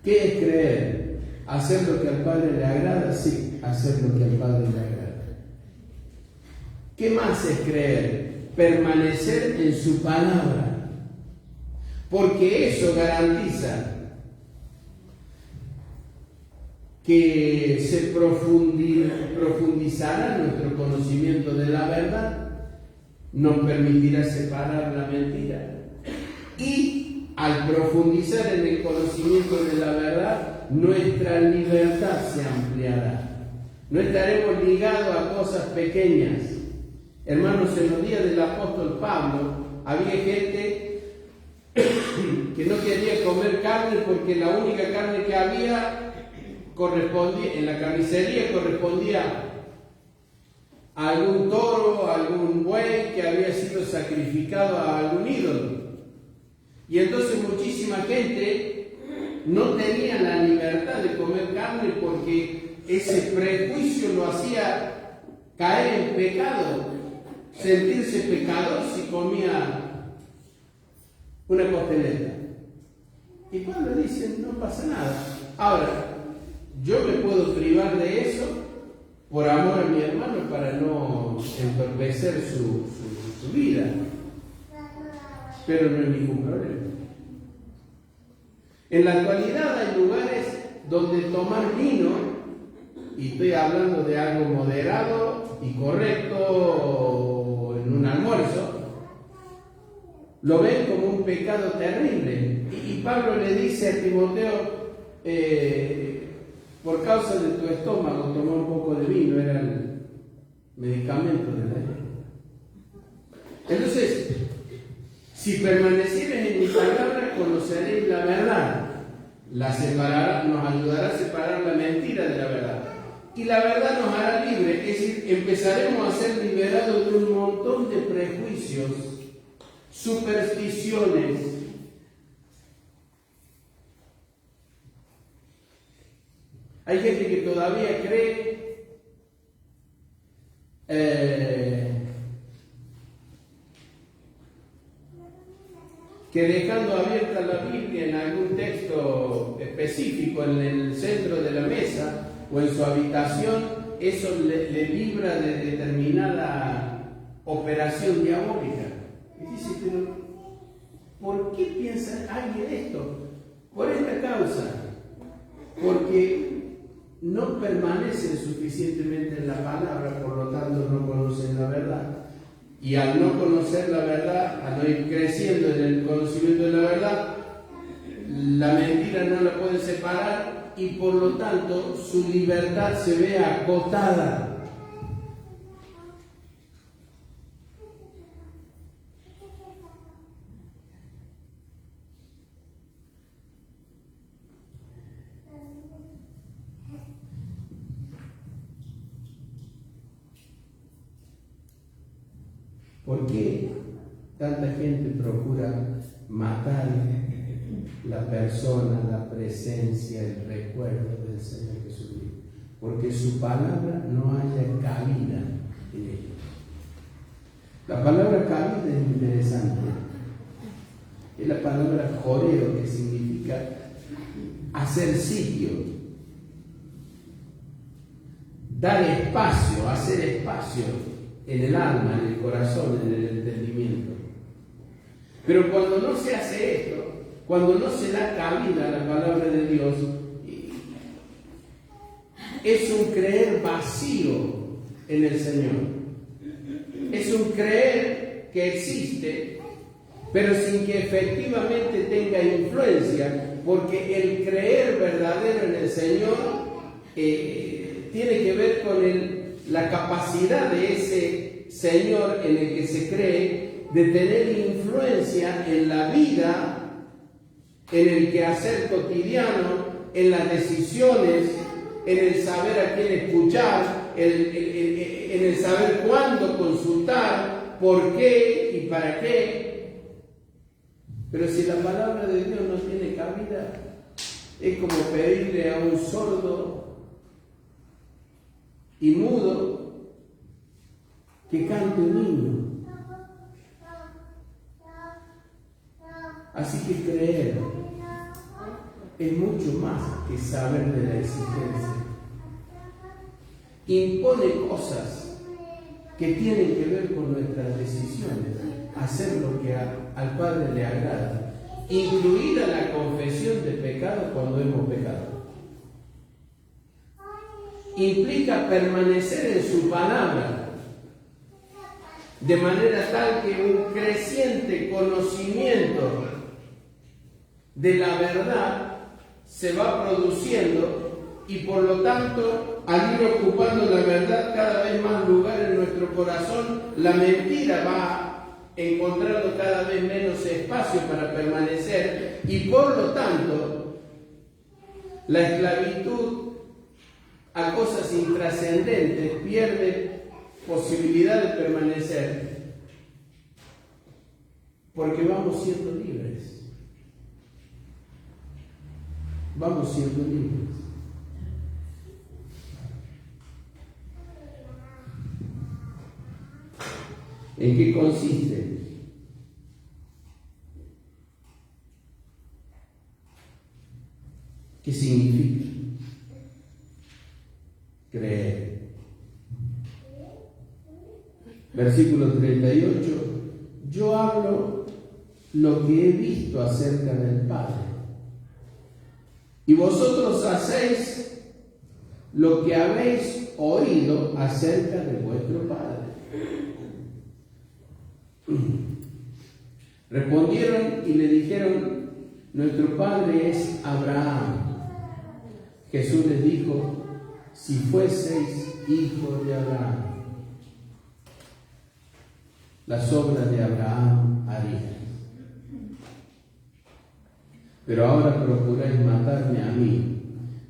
¿Qué es creer? ¿Hacer lo que al Padre le agrada? Sí, hacer lo que al Padre le agrada. ¿Qué más es creer? Permanecer en su palabra. Porque eso garantiza que se profundizará nuestro conocimiento de la verdad, nos permitirá separar la mentira. Y al profundizar en el conocimiento de la verdad, nuestra libertad se ampliará. No estaremos ligados a cosas pequeñas. Hermanos, en los días del apóstol Pablo había gente que no quería comer carne porque la única carne que había correspondía, en la carnicería correspondía a algún toro, a algún buey que había sido sacrificado a algún ídolo. Y entonces muchísima gente no tenía la libertad de comer carne porque ese prejuicio lo hacía caer en pecado, sentirse pecador si comía una costeleta. Y Pablo dice, no pasa nada. Ahora, yo me puedo privar de eso por amor a mi hermano para no entorpecer su vida, pero no hay ningún problema. En la actualidad hay lugares donde tomar vino, y estoy hablando de algo moderado y correcto en un almuerzo, lo ven como un pecado terrible. Y Pablo le dice a Timoteo, por causa de tu estómago, toma un poco de vino, era el medicamento de la época. Entonces, si permanecieres en mi palabra, conoceréis la verdad. La separará, nos ayudará a separar la mentira de la verdad. Y la verdad nos hará libres, es decir, empezaremos a ser liberados de un montón de prejuicios, supersticiones. Hay gente que todavía cree que dejando abierta la Biblia en algún texto específico en el centro de la mesa o en su habitación, eso le libra de determinada operación diabólica. Y dice, pero ¿por qué piensa alguien esto? Por esta causa, porque no permanecen suficientemente en la palabra, por lo tanto no conocen la verdad. Y al no conocer la verdad, al no ir creciendo en el conocimiento de la verdad, la mentira no la pueden separar y por lo tanto su libertad se ve acotada. ¿Por qué tanta gente procura matar la persona, la presencia, el recuerdo del Señor Jesucristo? Porque su palabra no haya cabida en ellos. La palabra cabida es interesante. Es la palabra joreo, que significa hacer sitio, dar espacio, hacer espacio en el alma, en el corazón, en el entendimiento. Pero cuando no se hace esto, cuando no se da cabida a la palabra de Dios, es un creer vacío en el Señor. Es un creer que existe, pero sin que efectivamente tenga influencia, porque el creer verdadero en el Señor tiene que ver con la capacidad de ese Señor en el que se cree de tener influencia en la vida, en el quehacer cotidiano, en las decisiones, en el saber a quién escuchar, en el saber cuándo consultar, por qué y para qué. Pero si la palabra de Dios no tiene cabida, es como pedirle a un sordo y mudo que cante un himno. Así que creer es mucho más que saber de la existencia. Impone cosas que tienen que ver con nuestras decisiones, hacer lo que al Padre le agrada, incluida la confesión de pecado cuando hemos pecado. Implica permanecer en su palabra, de manera tal que un creciente conocimiento de la verdad se va produciendo y por lo tanto, al ir ocupando la verdad cada vez más lugar en nuestro corazón, la mentira va encontrando cada vez menos espacio para permanecer y por lo tanto, la esclavitud a cosas intrascendentes pierde posibilidad de permanecer porque vamos siendo libres. Vamos siendo libres. ¿En qué consiste? ¿Qué significa? Creer. Versículo 38. Yo hablo lo que he visto acerca del Padre. Y vosotros hacéis lo que habéis oído acerca de vuestro Padre. Respondieron y le dijeron, nuestro padre es Abraham. Jesús les dijo, si fueseis hijos de Abraham, las obras de Abraham haríais. Pero ahora procuráis matarme a mí,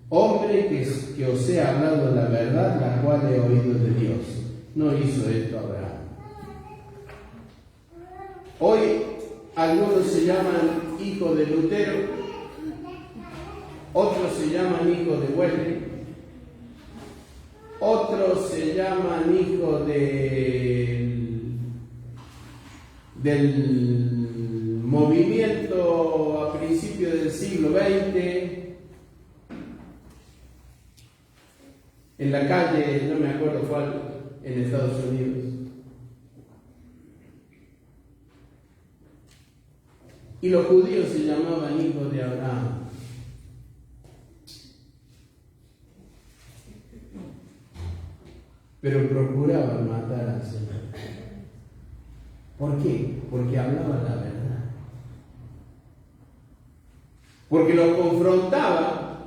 hombre que os he hablado la verdad, la cual he oído de Dios. No hizo esto Abraham. Hoy algunos se llaman hijos de Lutero, otros se llaman hijos de Wesley, otros se llaman hijos del movimiento a principios del siglo XX, en la calle, no me acuerdo cuál, en Estados Unidos. Y los judíos se llamaban hijos de Abraham. Pero procuraban matar al Señor. ¿Por qué? Porque hablaban la verdad. Porque lo confrontaba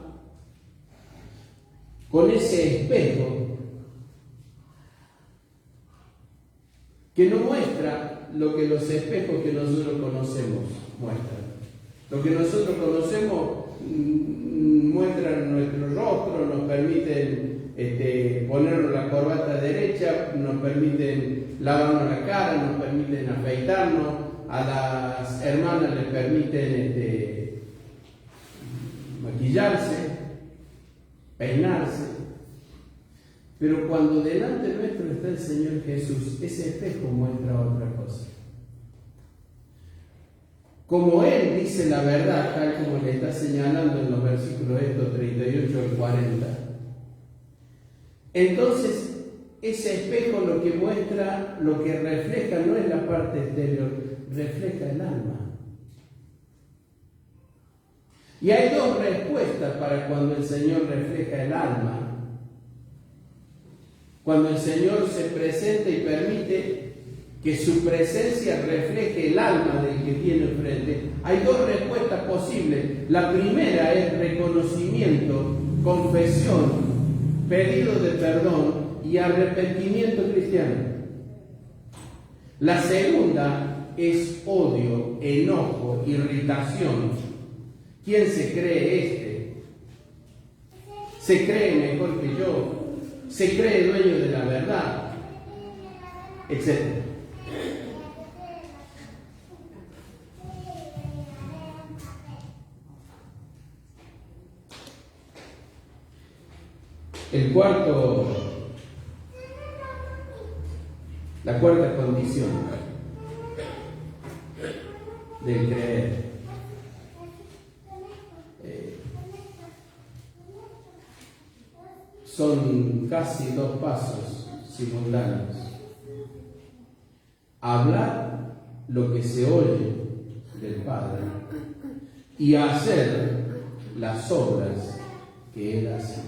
con ese espejo que no muestra lo que los espejos que nosotros conocemos muestran. Lo que nosotros conocemos muestran nuestro rostro, nos permiten ponernos la corbata derecha, nos permiten lavarnos la cara, nos permiten afeitarnos, a las hermanas les permiten maquillarse, peinarse. Pero cuando delante nuestro está el Señor Jesús, ese espejo muestra otra cosa. Como Él dice la verdad, tal como le está señalando en los versículos estos 38 al 40, entonces ese espejo lo que muestra, lo que refleja no es la parte exterior, refleja el alma. Y hay dos respuestas para cuando el Señor refleja el alma. Cuando el Señor se presenta y permite que su presencia refleje el alma del que tiene enfrente, hay dos respuestas posibles. La primera es reconocimiento, confesión, pedido de perdón y arrepentimiento cristiano. La segunda es odio, enojo, irritación. ¿Quién se cree este? Se cree mejor que yo, se cree dueño de la verdad, etc. La cuarta condición del creer son casi dos pasos simultáneos. Hablar lo que se oye del Padre y hacer las obras que Él hace.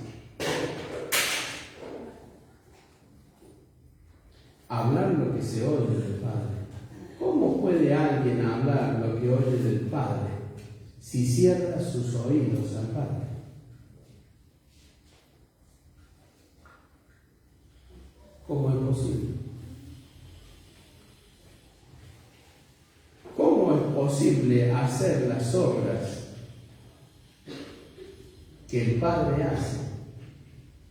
Hablar lo que se oye del Padre. ¿Cómo puede alguien hablar lo que oye del Padre si cierra sus oídos al Padre? ¿Cómo es posible? ¿Cómo es posible hacer las obras que el Padre hace?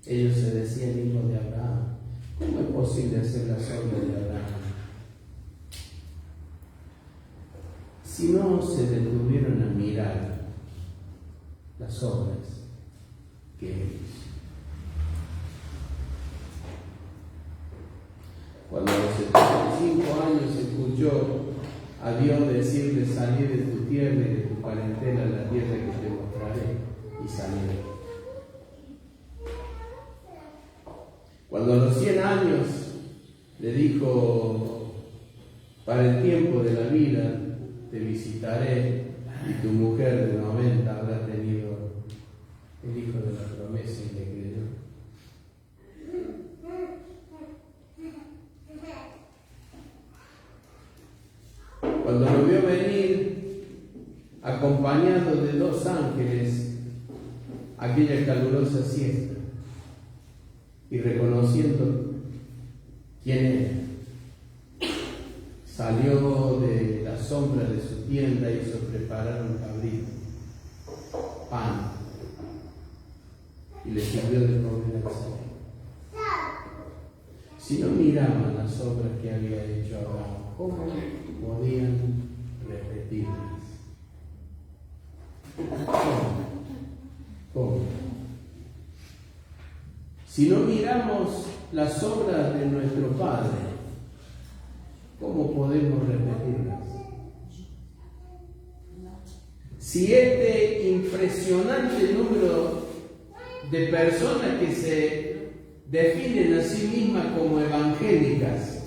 Ellos se decían hijos de Abraham. ¿Cómo es posible hacer las obras de Abraham? Si no se detuvieron a mirar las obras que él hizo. Cuando a los 75 años escuchó a Dios decirle: salí de tu tierra y de tu parentela a la tierra que te mostraré, y salió. Cuando a los 100 años le dijo: para el tiempo de la vida te visitaré, y tu mujer de 90 habrá tenido el hijo de la promesa, y le creyó. Cuando lo vio venir acompañado de 2 ángeles aquella calurosa siesta, y reconociendo quién era, salió de la sombra de su tienda y hizo preparar un cabrito, pan, y le sirvió de comer al Señor. Si no miraban las obras que había hecho Abraham, ¿cómo podían repetirlas? ¿Cómo? Si no miramos las obras de nuestro Padre, ¿cómo podemos repetirlas? Si este impresionante número de personas que se definen a sí mismas como evangélicas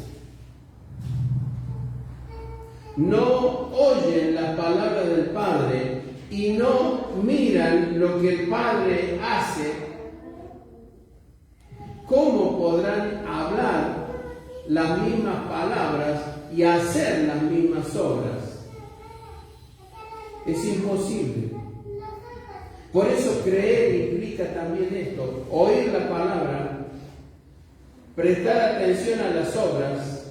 no oyen la palabra del Padre y no miran lo que el Padre hace, ¿cómo podrán hablar las mismas palabras y hacer las mismas obras? Es imposible. Por eso creer implica también esto: oír la palabra, prestar atención a las obras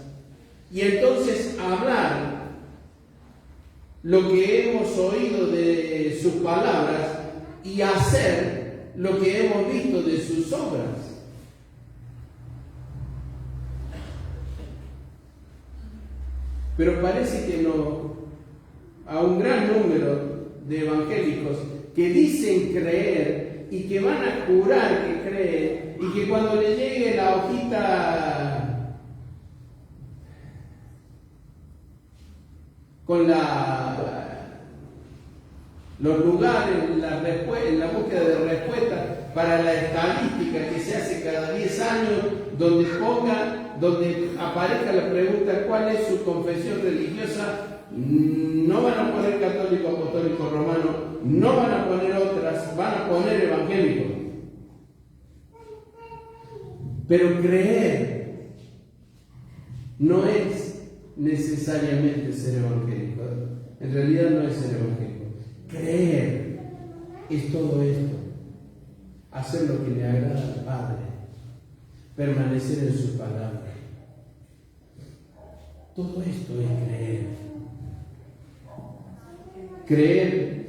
y entonces hablar lo que hemos oído de sus palabras y hacer lo que hemos visto de sus obras. Pero parece que no, a un gran número de evangélicos que dicen creer y que van a jurar que creen, y que cuando le llegue la hojita con los lugares, en la búsqueda de respuestas para la estadística que se hace cada 10 años, donde aparezca la pregunta ¿cuál es su confesión religiosa? No van a poner católico, apostólico, romano, no van a poner otras, van a poner evangélico. Pero creer no es necesariamente ser evangélico. En realidad no es ser evangélico. Creer es todo esto: hacer lo que le agrada al Padre, permanecer en su palabra. Todo esto es creer. Creer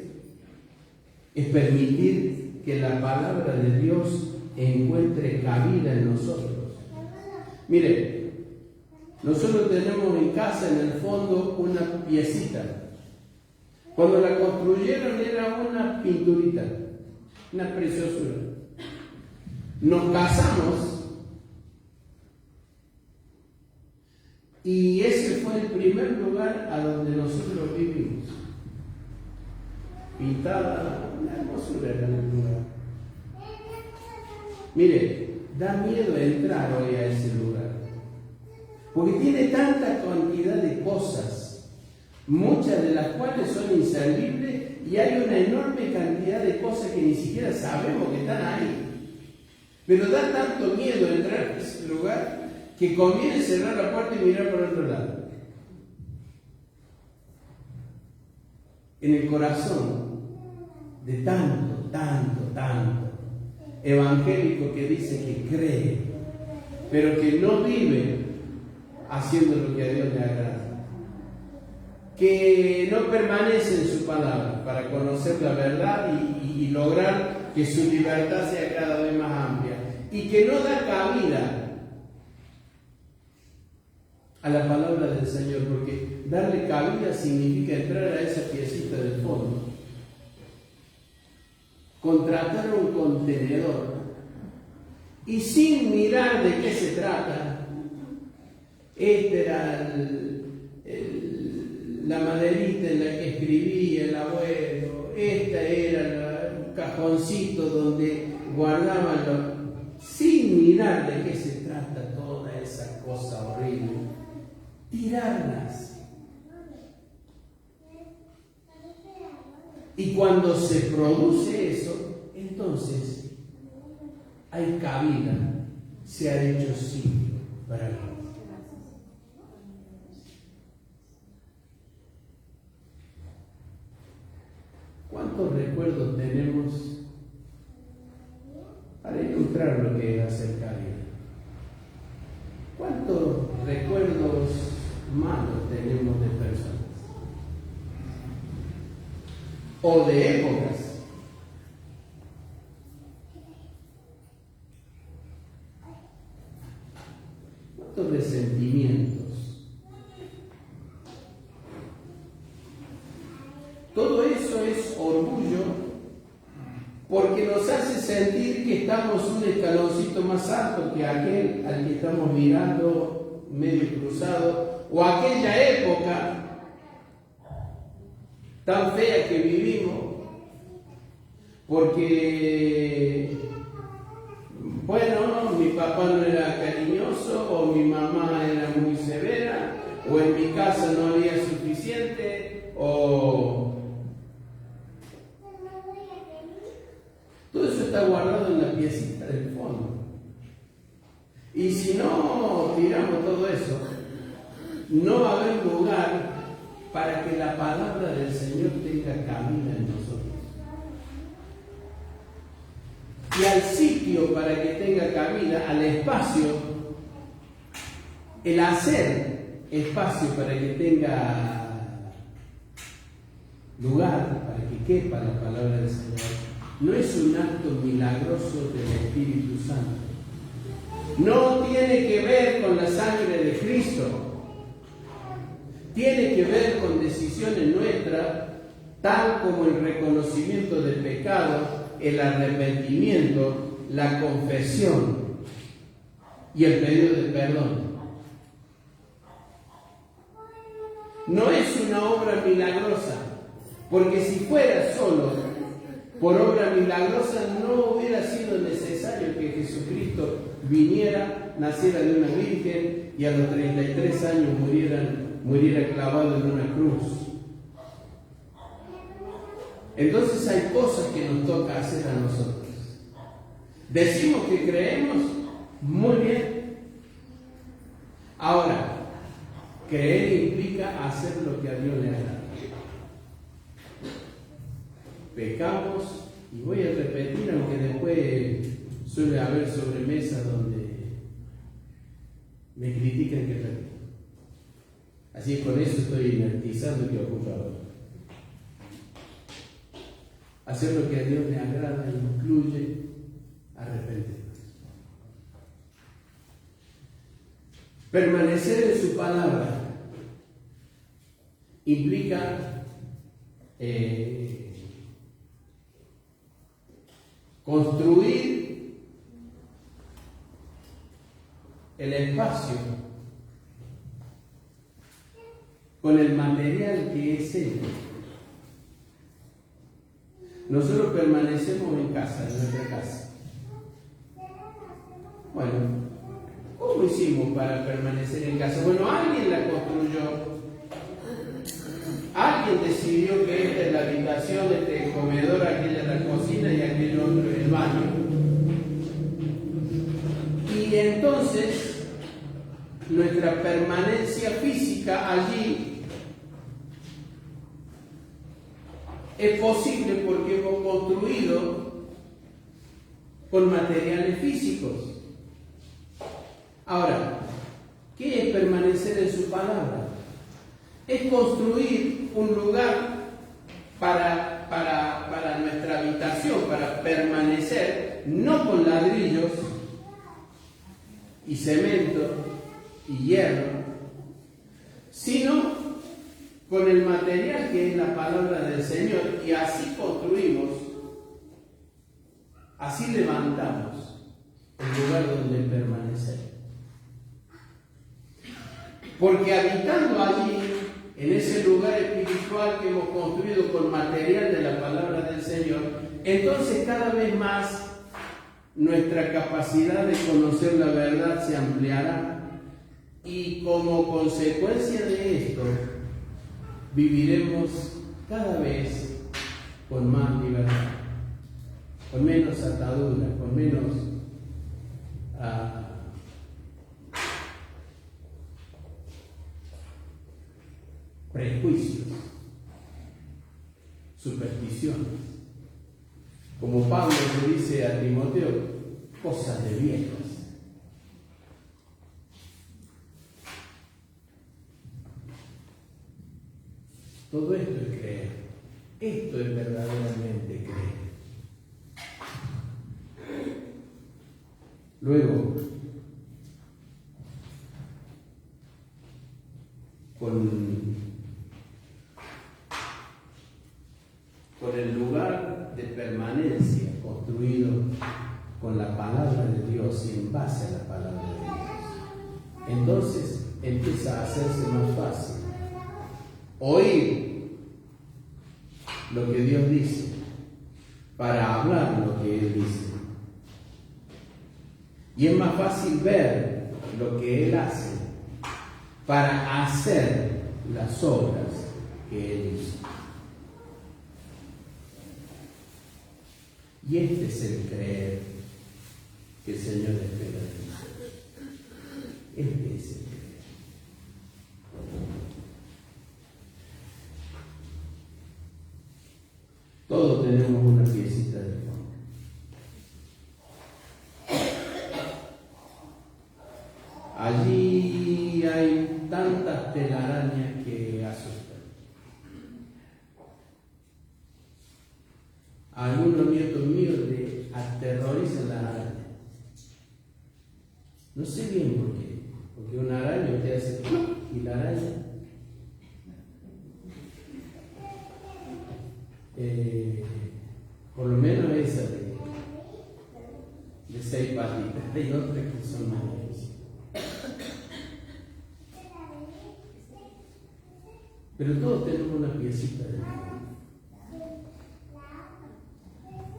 es permitir que la palabra de Dios encuentre cabida en nosotros. Mire, nosotros tenemos en casa, en el fondo, una piecita. Cuando la construyeron era una pinturita, una preciosura. Nos casamos y ese fue el primer lugar a donde nosotros vivimos. Pintada, una hermosura era el lugar. Mire, da miedo entrar hoy a ese lugar, porque tiene tanta cantidad de cosas, muchas de las cuales son inservibles, y hay una enorme cantidad de cosas que ni siquiera sabemos que están ahí. Pero da tanto miedo entrar a ese lugar que conviene cerrar la puerta y mirar por otro lado. En el corazón de tanto evangélico que dice que cree, pero que no vive haciendo lo que a Dios le agrada, que no permanece en su palabra para conocer la verdad y lograr que su libertad sea cada vez más amplia, y que no da cabida a la palabra del Señor, porque darle cabida significa entrar a esa piecita del fondo, contratar un contenedor y sin mirar de qué se trata. Este era la maderita en la que escribía el abuelo, esta era el cajoncito donde guardaban sin mirar de qué se trata toda esa cosa horrible, tirarlas. Y cuando se produce eso, entonces hay cabida, se ha hecho sitio para Dios. ¿Cuántos recuerdos tenemos para ilustrar lo que es hacer cabida? ¿Cuántos recuerdos malos tenemos de personas? O de épocas. ¿Cuántos resentimientos? Todo eso es orgullo, porque nos hace sentir que estamos un escaloncito más alto que aquel al que estamos mirando medio cruzado, o aquella época tan fea que vivimos, porque, bueno, mi papá no era cariñoso, o mi mamá era muy severa, o en mi casa no había suficiente, o... Todo eso está guardado en la piecita del fondo. Y si no tiramos todo eso, no va a haber lugar para que la palabra del Señor tenga cabida en nosotros. Y al sitio para que tenga cabida, al espacio, el hacer espacio para que tenga lugar, para que quepa la palabra del Señor, no es un acto milagroso del Espíritu Santo. No tiene que ver con la sangre de Cristo. Tiene que ver con decisiones nuestras, tal como el reconocimiento del pecado, el arrepentimiento, la confesión y el pedido de perdón. No es una obra milagrosa, porque si fuera solo por obra milagrosa no hubiera sido necesario que Jesucristo viniera, naciera de una virgen y a los 33 años muriera clavado en una cruz. Entonces hay cosas que nos toca hacer a nosotros. Decimos que creemos, muy bien. Ahora, creer implica hacer lo que a Dios le agrada. Pecamos, y voy a repetir, aunque después suele haber sobremesas donde me critican que repito. Así que con eso estoy inertizando que ocurra ahora. Hacer lo que a Dios le agrada incluye arrepentirnos. Permanecer en su palabra implica construir el espacio con el material que es Él. Nosotros permanecemos en casa, en nuestra casa. Bueno, ¿cómo hicimos para permanecer en casa? Bueno, alguien la construyó. Alguien decidió que esta es la habitación, este es el comedor, aquella es la cocina y aquel otro es el baño. Y entonces nuestra permanencia física allí es posible porque hemos construido con materiales físicos. Ahora, ¿qué es permanecer en su palabra? Es construir un lugar para nuestra habitación, para permanecer, no con ladrillos y cemento y hierro, sino con el material que es la palabra del Señor, y así construimos, así levantamos el lugar donde permanecer. Porque habitando allí, en ese lugar espiritual que hemos construido con material de la palabra del Señor, entonces cada vez más nuestra capacidad de conocer la verdad se ampliará, y como consecuencia de esto viviremos cada vez con más libertad, con menos ataduras, con menos prejuicios, supersticiones. Como Pablo le dice a Timoteo, cosas de viejos. Todo esto es creer. Esto es verdaderamente creer. Luego, con el lugar de permanencia construido con la palabra de Dios y en base a la palabra de Dios, entonces empieza a hacerse más fácil oír lo que Dios dice para hablar lo que Él dice. Y es más fácil ver lo que Él hace para hacer las obras que Él hizo. Y este es el creer que el Señor espera de nosotros. Este es el creer. Todos tenemos una piecita de fondo. Allí hay tantas telarañas que asustan. A algunos nietos míos les aterrorizan las arañas. No sé bien por qué. Porque una araña te hace y la araña por lo menos esa de 6 patitas. Hay otras que son más difíciles. Pero todos tenemos una piecita de fondo.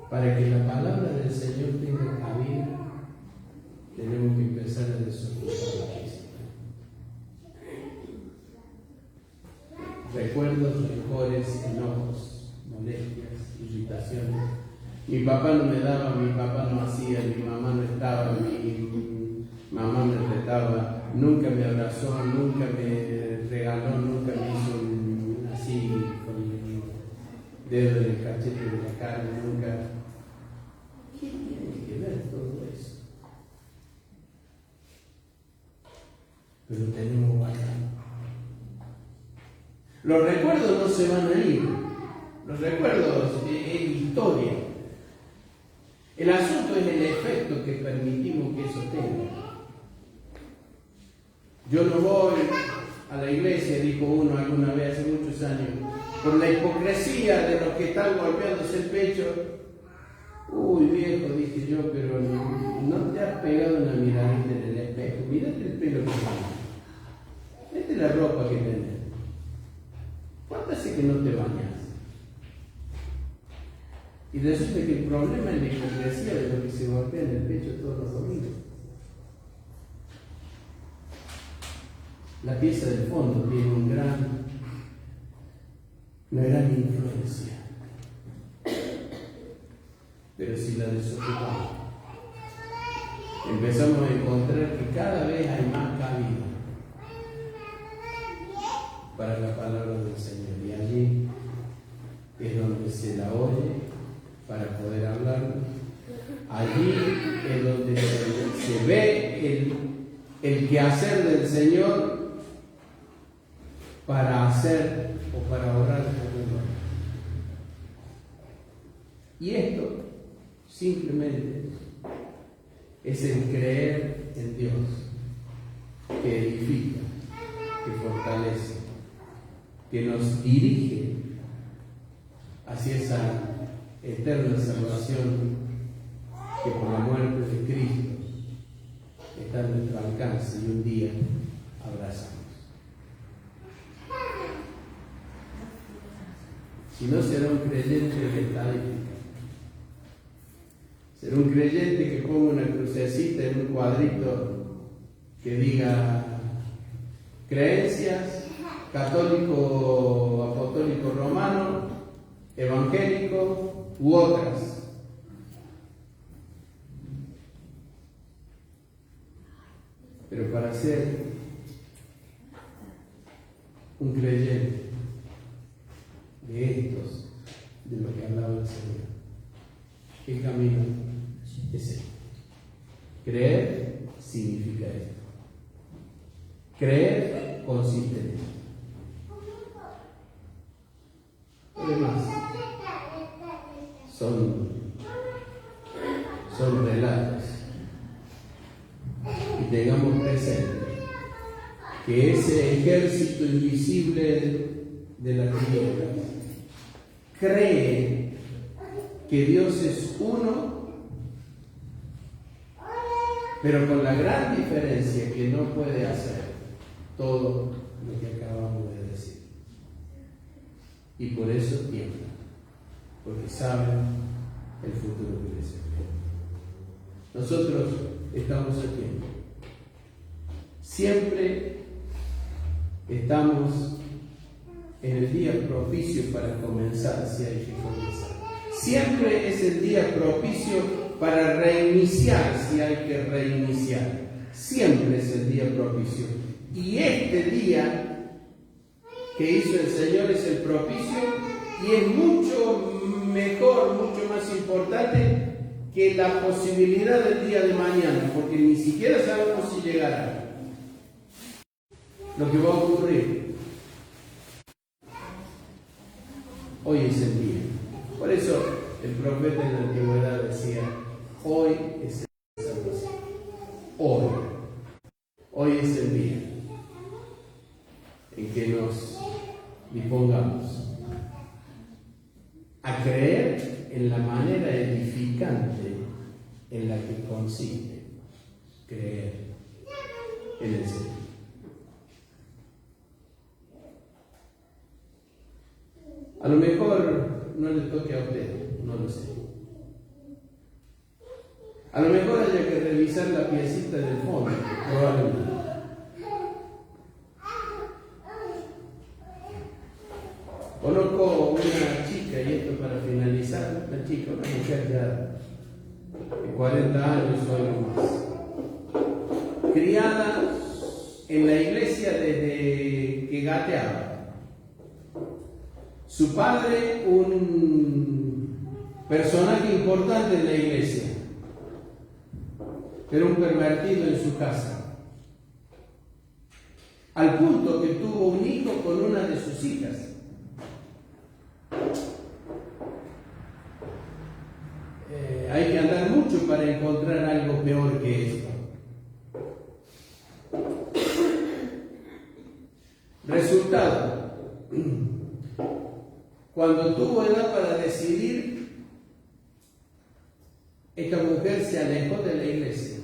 Para que la palabra del Señor tenga cabida, tenemos que empezar a desocupar la piecita. Recuerdos, rencores, enojos, molestias, irritaciones. Mi papá no me daba, mi papá no hacía, mi mamá no estaba, mi mamá me retaba, nunca me abrazó, nunca me regaló, nunca me hizo así con el dedo en el cachete de la cara, nunca. ¿Qué tiene que ver todo eso? Pero tenemos guardado. Los recuerdos no se van a ir. Los recuerdos es historia. El asunto es el efecto que permitimos que eso tenga. Yo no voy a la iglesia, dijo uno alguna vez hace muchos años, por la hipocresía de los que están golpeándose el pecho. Uy, viejo, dije yo, pero no te has pegado una miradita en el espejo. Mírate el pelo que tienes. Vete la ropa que tenés. ¿Cuánto hace que no te bañas? Y resulta que el problema es la hipocresía de los que se golpean el pecho todos los domingos. La pieza del fondo tiene una gran influencia. Pero si la desocupamos, empezamos a encontrar que cada vez hay más cabida para la palabra del Señor. Y allí es donde se la oye para poder hablar. Allí es donde se ve el quehacer del Señor para hacer o para orar por el hombre. Y esto simplemente es el creer en Dios, que edifica, que fortalece, que nos dirige hacia esa eterna salvación que por la muerte de Cristo está en nuestro alcance y un día abrazamos. Si no, será un creyente metálico. Será un creyente que ponga una crucecita en un cuadrito que diga creencias, católico, apostólico romano, evangélico u otras. Pero para ser un creyente de estos, de lo que hablaba el Señor, ¿qué camino es este? Creer significa esto. Creer consiste en esto. Además, son relatos. Y tengamos presente que ese ejército invisible de la tierra cree que Dios es uno, pero con la gran diferencia que no puede hacer todo lo que acabamos de decir. Y por eso tiemblan, porque saben el futuro que les espera. Nosotros estamos a tiempo. Siempre estamos en el día propicio para comenzar, si hay que comenzar. Siempre es el día propicio para reiniciar, si hay que reiniciar. Siempre es el día propicio. Y este día que hizo el Señor es el propicio y es mucho mejor, mucho más importante que la posibilidad del día de mañana, porque ni siquiera sabemos si llegará. Lo que va a ocurrir. Hoy es el día. Por eso el profeta en la antigüedad decía, hoy es el día. Hoy es el día en que nos dispongamos a creer en la manera edificante en la que consiste creer en el Señor. A lo mejor no le toque a usted, no lo sé. A lo mejor haya que revisar la piecita del fondo, probablemente. Conozco una chica, y esto para finalizar, una chica, una mujer ya de 40 años o algo más, criada en la iglesia desde que gateaba. Su padre, un personaje importante en la iglesia, pero un pervertido en su casa, al punto que tuvo un hijo con una de sus hijas. Hay que andar mucho para encontrar algo peor que esto. Resultado, cuando tuvo edad para decidir, esta mujer se alejó de la iglesia.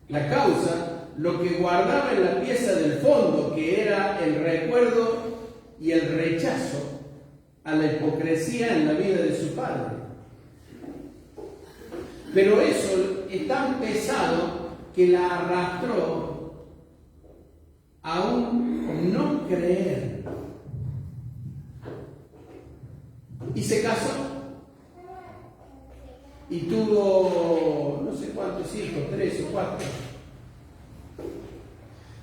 La causa, lo que guardaba en la pieza del fondo, que era el recuerdo y el rechazo a la hipocresía en la vida de su padre. Pero eso es tan pesado que la arrastró a un no creer. Y se casó. Y tuvo no sé cuántos hijos, 3 o 4.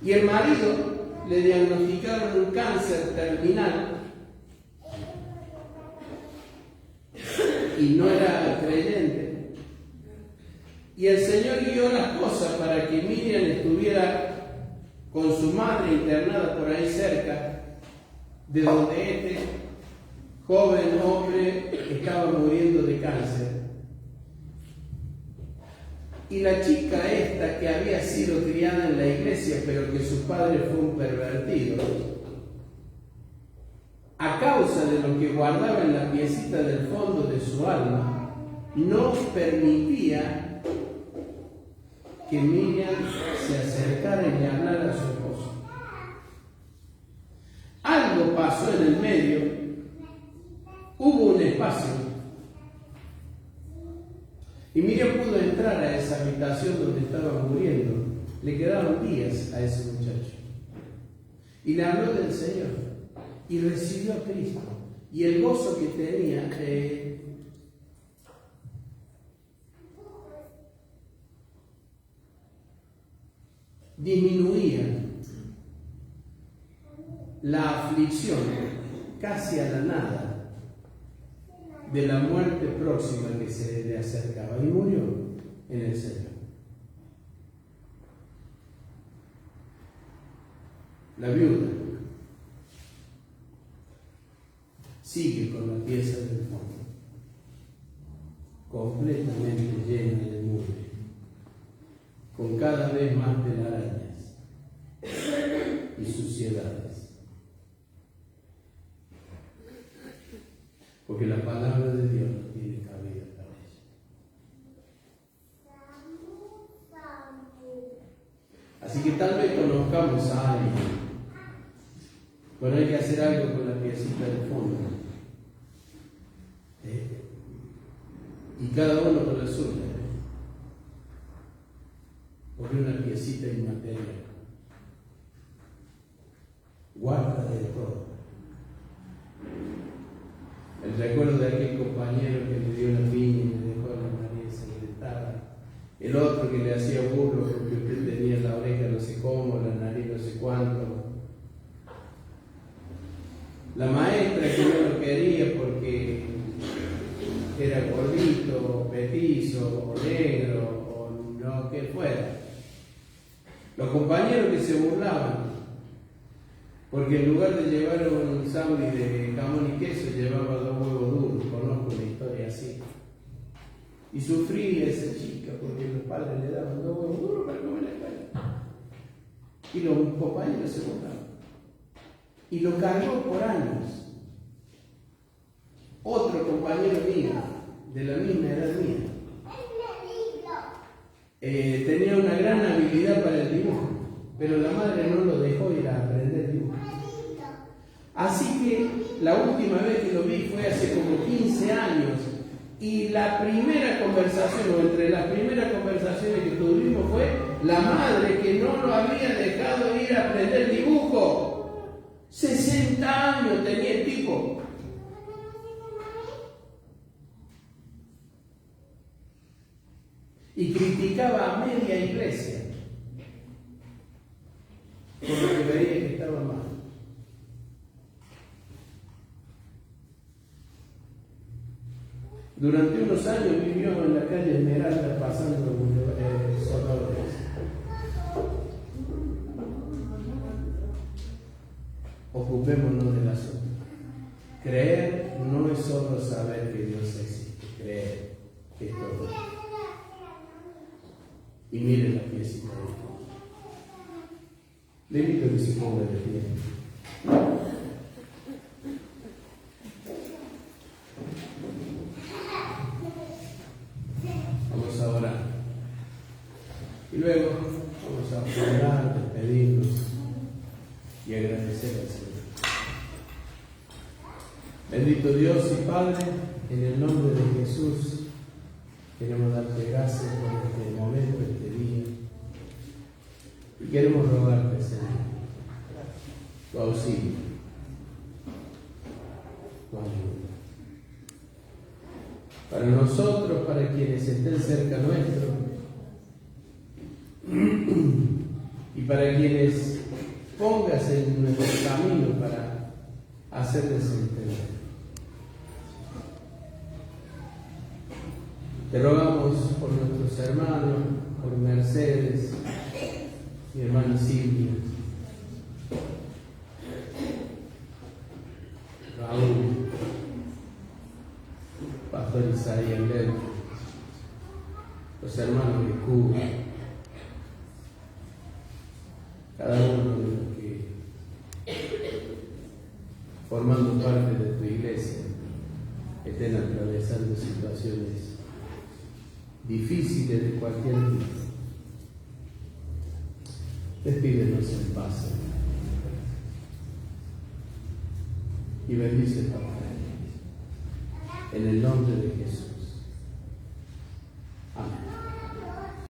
Y el marido le diagnosticaron un cáncer terminal y no era creyente. Y el Señor guió las cosas para que Miriam estuviera con su madre internada por ahí cerca, de donde este joven hombre estaba muriendo de cáncer. Y la chica esta, que había sido criada en la iglesia, pero que su padre fue un pervertido, a causa de lo que guardaba en la piecita del fondo de su alma, no permitía que Miriam se acercara y le hablara a su esposo. Algo pasó en el medio, hubo un espacio, y Miriam pudo entrar a esa habitación donde estaba muriendo. Le quedaban días a ese muchacho. Y le habló del Señor, y recibió a Cristo. Y el gozo que tenía disminuía la aflicción casi a la nada de la muerte próxima que se le acercaba, y murió en el Señor. La viuda sigue con la pieza del fondo, completamente llena de mugre, con cada vez más telarañas y suciedades. Porque la palabra de Dios no tiene cabida para ella. Así que tal vez conozcamos a alguien, pero hay que hacer algo con la piecita del fondo. Y cada uno con la suya. Porque una piecita inmaterial. Guarda de todo. El recuerdo de aquel compañero que le dio la piña y le dejó a la nariz ensangrentada. El otro que le hacía burlo porque usted tenía la oreja no sé cómo, la nariz no sé cuánto. La maestra que no lo quería porque era gordito, petizo, o negro, o lo que fuera. Los compañeros que se burlaban, porque en lugar de llevar un sándwich de jamón y queso, llevaba 2 huevos duros. Conozco una historia así. Y sufría esa chica porque los padres le daban 2 huevos duros para comer en la escuela. Y los compañeros se burlaban. Y lo cargó por años. Otro compañero mío, de la misma edad mía, tenía una gran habilidad para el dibujo, pero la madre no lo dejó ir a aprender dibujo. Así que la última vez que lo vi fue hace como 15 años, y la primera conversación, o entre las primeras conversaciones que tuvimos, fue la madre que no lo había dejado ir a aprender dibujo. 60 años tenía el tipo. Y criticaba a media iglesia por lo que veía que estaba mal. Durante unos años vivió en la calle Esmeralda pasando soldadores. Ocupémonos del asunto. Creer no es solo saber que Dios existe, creer que es todo. Y miren la piecita de Dios. Le invito a que se ponga de pie. Vamos a orar. Y luego vamos a orar, despedirnos y agradecer al Señor. Bendito Dios y Padre, en el nombre de Jesús, queremos darte gracias por este momento, este día. Y queremos rogarte, Señor, tu auxilio, tu ayuda. Para nosotros, para quienes estén cerca nuestro, y para quienes pongas en nuestro camino para hacerles entender. Te rogamos por nuestros hermanos, por Mercedes, mi hermana Silvia, Raúl, Pastor Isaías Alberto, los hermanos de Cuba, cada uno de los que, formando parte de tu iglesia, estén atravesando situaciones difíciles de cualquier tipo. Despídenos en paz, Señor. Y bendice, Padre, en el nombre de Jesús.